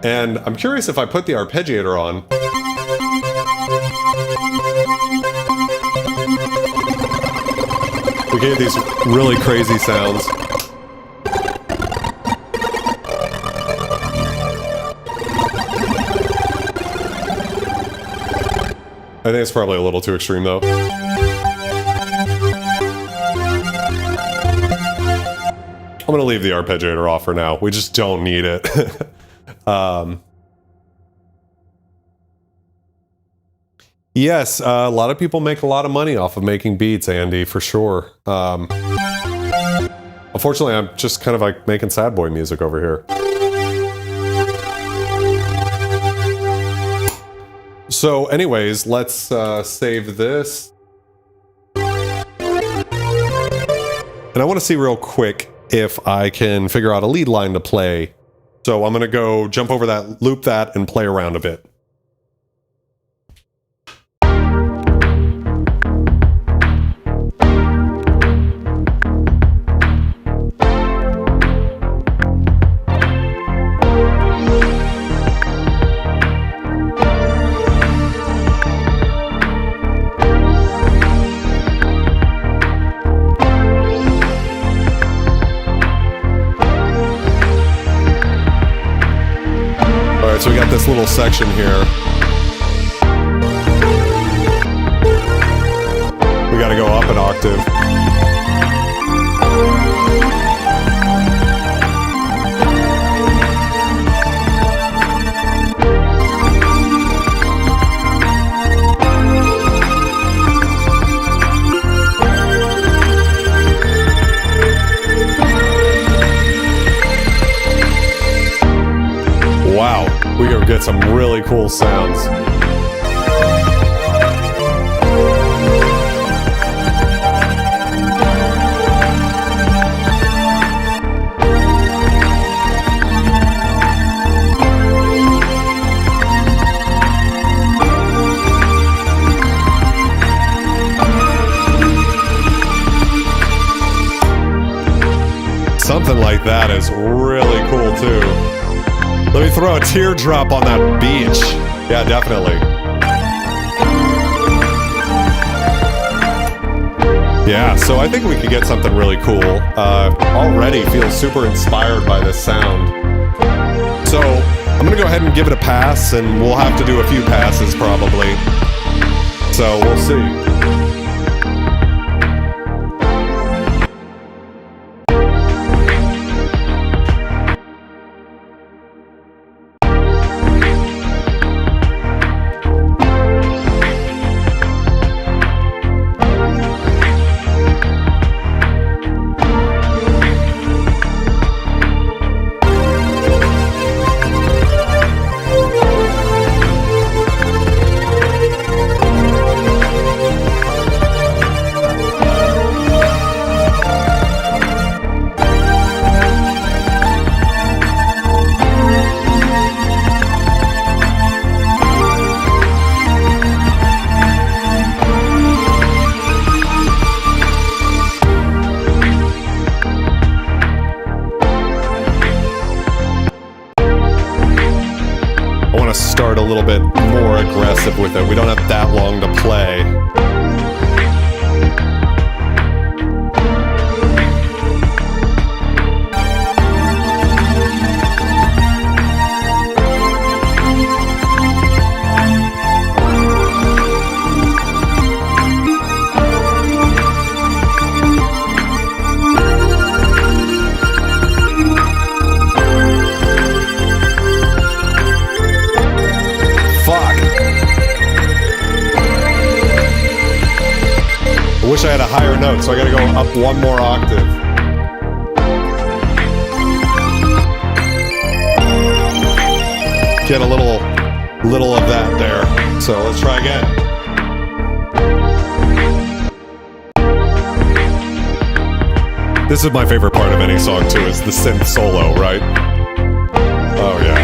And I'm curious if I put the Arpeggiator on. We get these really crazy sounds. I think it's probably a little too extreme though. I'm gonna leave the Arpeggiator off for now. We just don't need it. Yes, a lot of people make a lot of money off of making beats, Andy, for sure. Unfortunately, I'm just kind of like making sad boy music over here. So anyways, let's save this. And I want to see real quick if I can figure out a lead line to play. So I'm going to go jump over that, loop that, and play around a bit. So we got this little section here. We got to go up an octave. Wow. We go get some really cool sounds. like that is really cool too. Let me throw a teardrop on that beach. Yeah, definitely. Yeah, so I think we could get something really cool. Already feel super inspired by this sound. So I'm gonna go ahead and give it a pass, and we'll have to do a few passes probably. So we'll see. Start a little bit more aggressive with it. We don't have that long to play. I wish I had a higher note, so I gotta go up one more octave. Get a little of that there. So let's try again. This is my favorite part of any song too, is the synth solo, right? Oh yeah.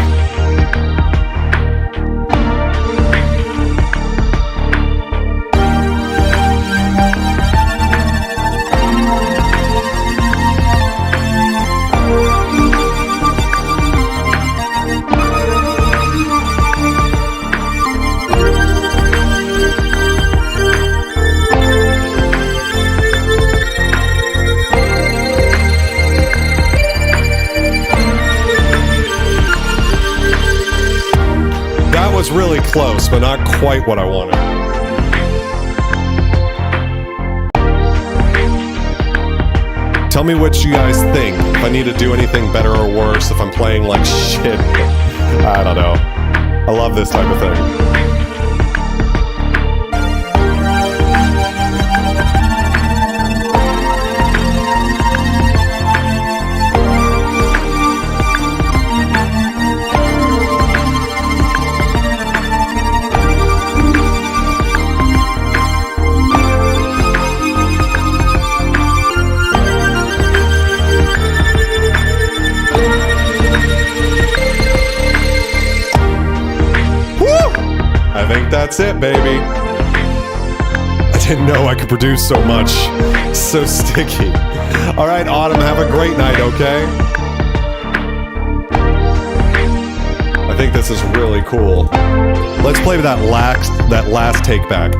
Was really close, but not quite what I wanted. Tell me what you guys think. If I need to do anything better or worse, if I'm playing like shit. I don't know. I love this type of thing. I think that's it, baby. I didn't know I could produce so much. So sticky. All right, Autumn, have a great night, okay? I think this is really cool. Let's play that last take back.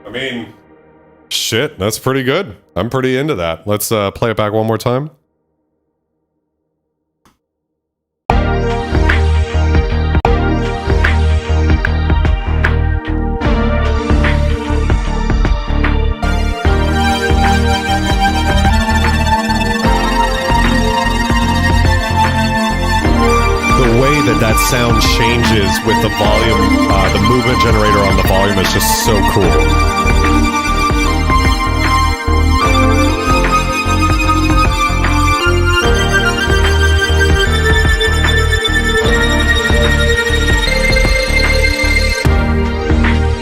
I mean, shit, that's pretty good. I'm pretty into that. Let's play it back one more time. sound changes with the volume, the movement generator on the volume is just so cool.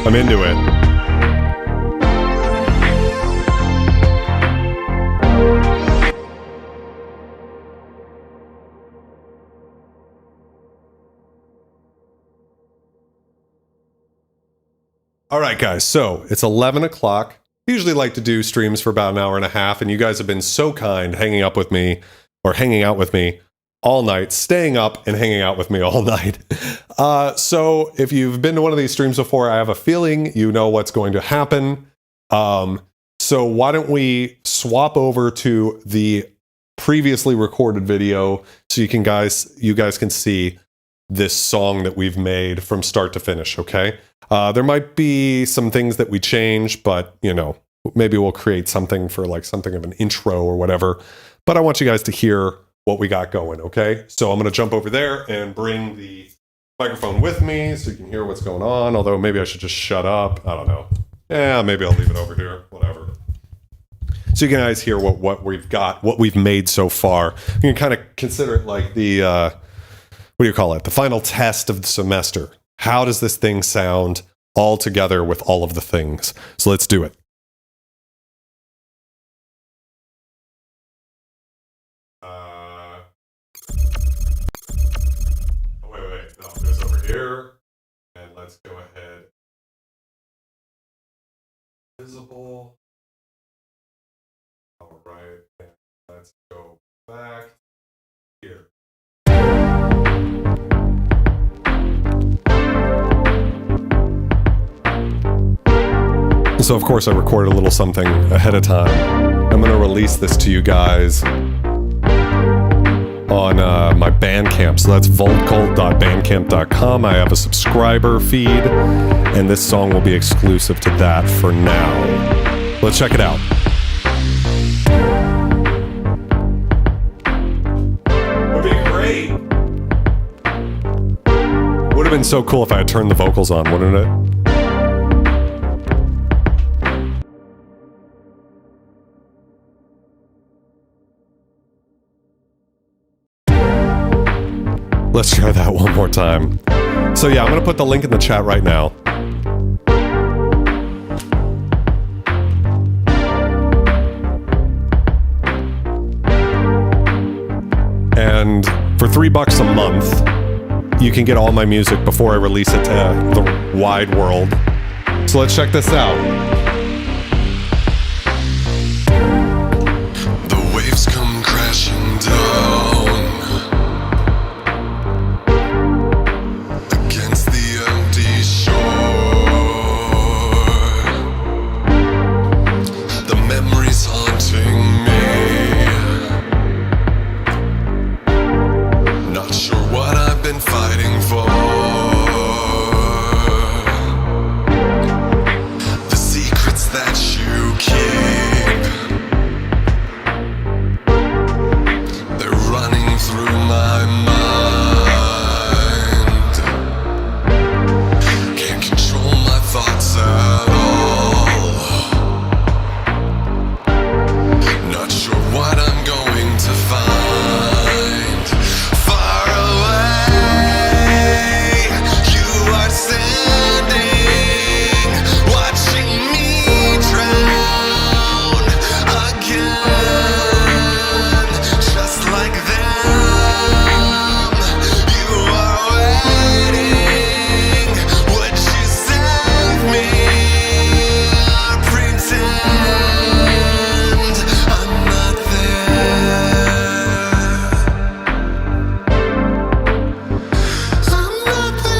I'm into it. All right, guys, so it's 11 o'clock. I usually like to do streams for about an hour and a half, and you guys have been so kind hanging out with me all night, staying up and hanging out with me all night. So if you've been to one of these streams before, I have a feeling you know what's going to happen. So why don't we swap over to the previously recorded video so you guys can see this song that we've made from start to finish, okay? There might be some things that we change, but, you know, maybe we'll create something for like something of an intro or whatever. But I want you guys to hear what we got going, okay? So I'm going to jump over there and bring the microphone with me so you can hear what's going on, although maybe I should just shut up. I don't know. Yeah, maybe I'll leave it over here, whatever. So you guys hear what we've got, what we've made so far. You can kind of consider it like the, what do you call it? The final test of the semester. How does this thing sound all together with all of the things? So let's do it. Wait. No, there's over here. And let's go ahead. Visible. All right. And let's go back here. So of course I recorded a little something ahead of time. I'm going to release this to you guys on my Bandcamp. So that's vaultcult.bandcamp.com. I have a subscriber feed, and this song will be exclusive to that for now. Let's check it out. Would be great. Would have been so cool if I had turned the vocals on, wouldn't it? Let's try that one more time. So yeah, I'm going to put the link in the chat right now. And for $3 a month, you can get all my music before I release it to the wide world. So let's check this out. The waves come crashing down against the empty shore. The memories haunting me. Not sure what I've been fighting for. The secrets that you keep, they're running through my mind. Can't control my thoughts at all. Not sure what I'm going to find. Far away, you are standing, watching me drown again. Just like them, you are waiting. Would you save me or pretend I'm not there? I'm not there.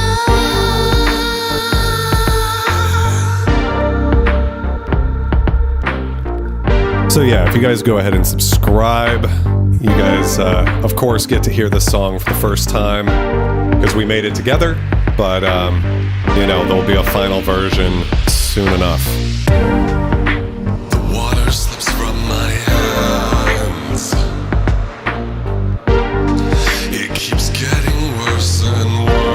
So yeah, if you guys go ahead and subscribe, you guys, of course, get to hear this song for the first time because we made it together. But, you know, there'll be a final version soon enough. The water slips from my hands. It keeps getting worse and worse.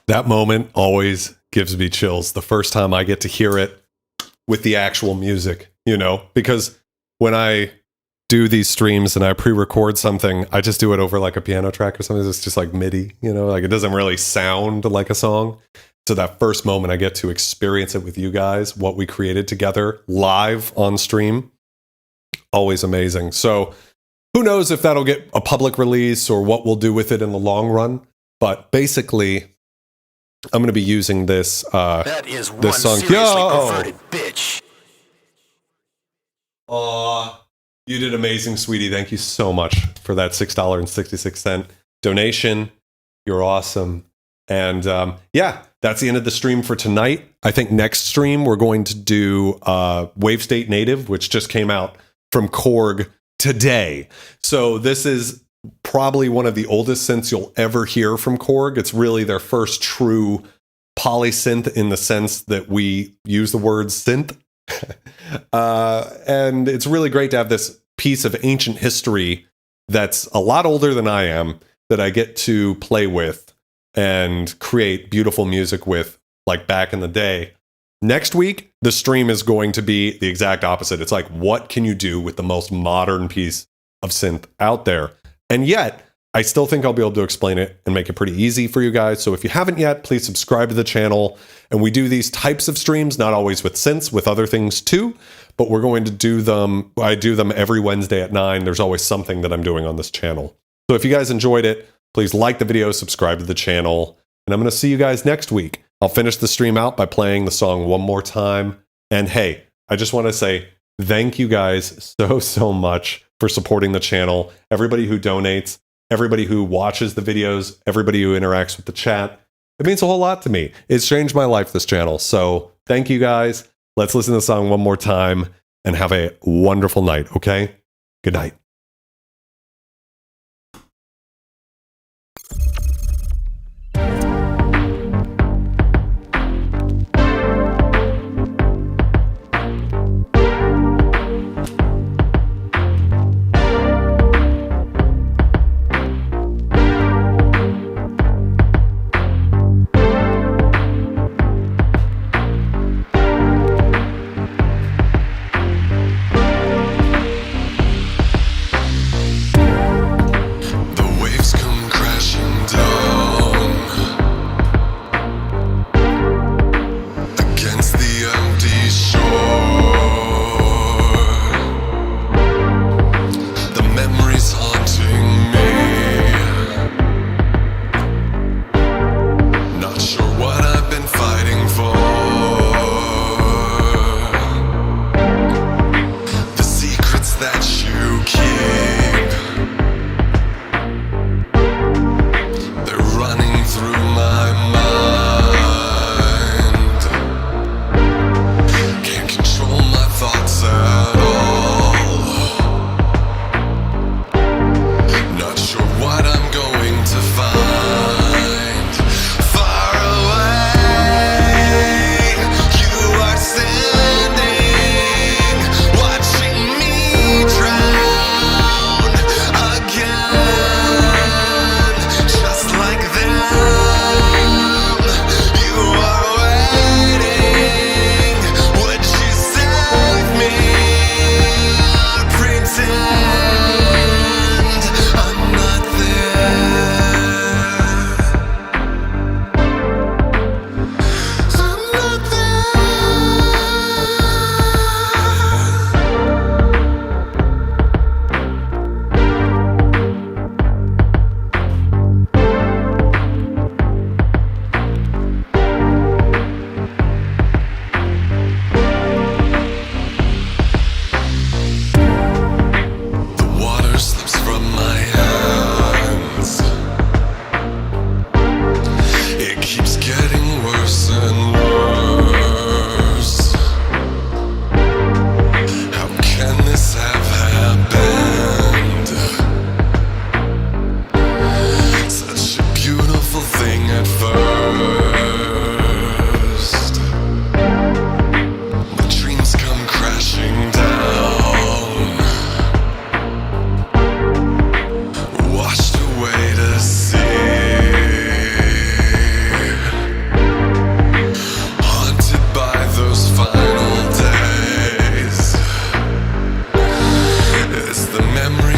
That moment always gives me chills the first time I get to hear it with the actual music, you know, because when I do these streams and I pre-record something, I just do it over like a piano track or something. It's just like MIDI, you know, like it doesn't really sound like a song. So that first moment I get to experience it with you guys, what we created together live on stream, always amazing. So who knows if that'll get a public release or what we'll do with it in the long run. But basically, I'm going to be using this That is one this song. seriously perverted bitch. You did amazing, sweetie. Thank you so much for that $6.66 donation. You're awesome. And yeah, that's the end of the stream for tonight. I think next stream we're going to do Wave State Native, which just came out from Korg today. So this is probably one of the oldest synths you'll ever hear from Korg. It's really their first true polysynth in the sense that we use the word synth. And it's really great to have this piece of ancient history that's a lot older than I am that I get to play with and create beautiful music with, like back in the day. Next week, the stream is going to be the exact opposite. It's like, what can you do with the most modern piece of synth out there? And yet, I still think I'll be able to explain it and make it pretty easy for you guys. So if you haven't yet, please subscribe to the channel. And we do these types of streams, not always with synths, with other things too. But we're going to do them. I do them every Wednesday at 9. There's always something that I'm doing on this channel. So if you guys enjoyed it, please like the video, subscribe to the channel. And I'm going to see you guys next week. I'll finish the stream out by playing the song one more time. And hey, I just want to say thank you guys so much for supporting the channel. Everybody who donates, everybody who watches the videos, everybody who interacts with the chat. It means a whole lot to me. It's changed my life, this channel. So thank you guys. Let's listen to the song one more time and have a wonderful night, okay? Good night.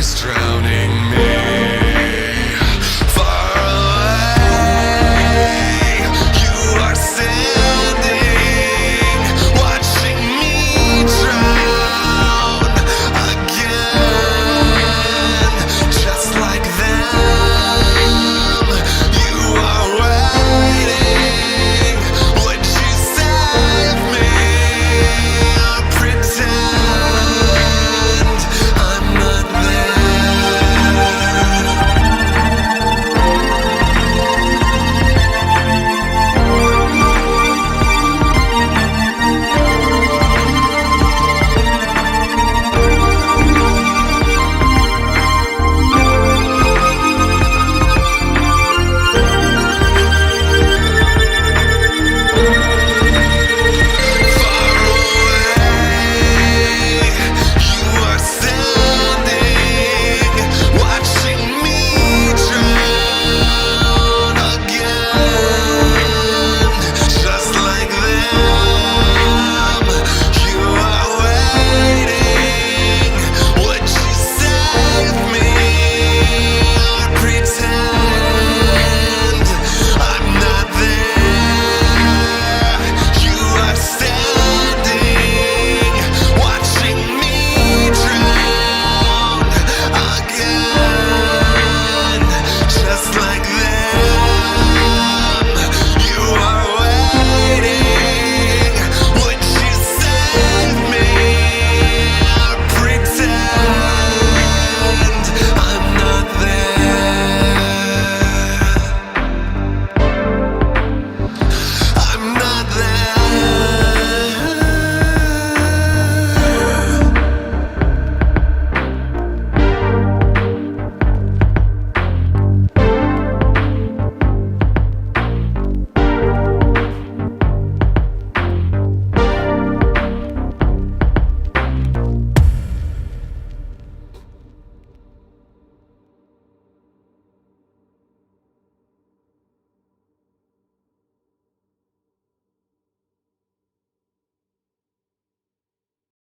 distress.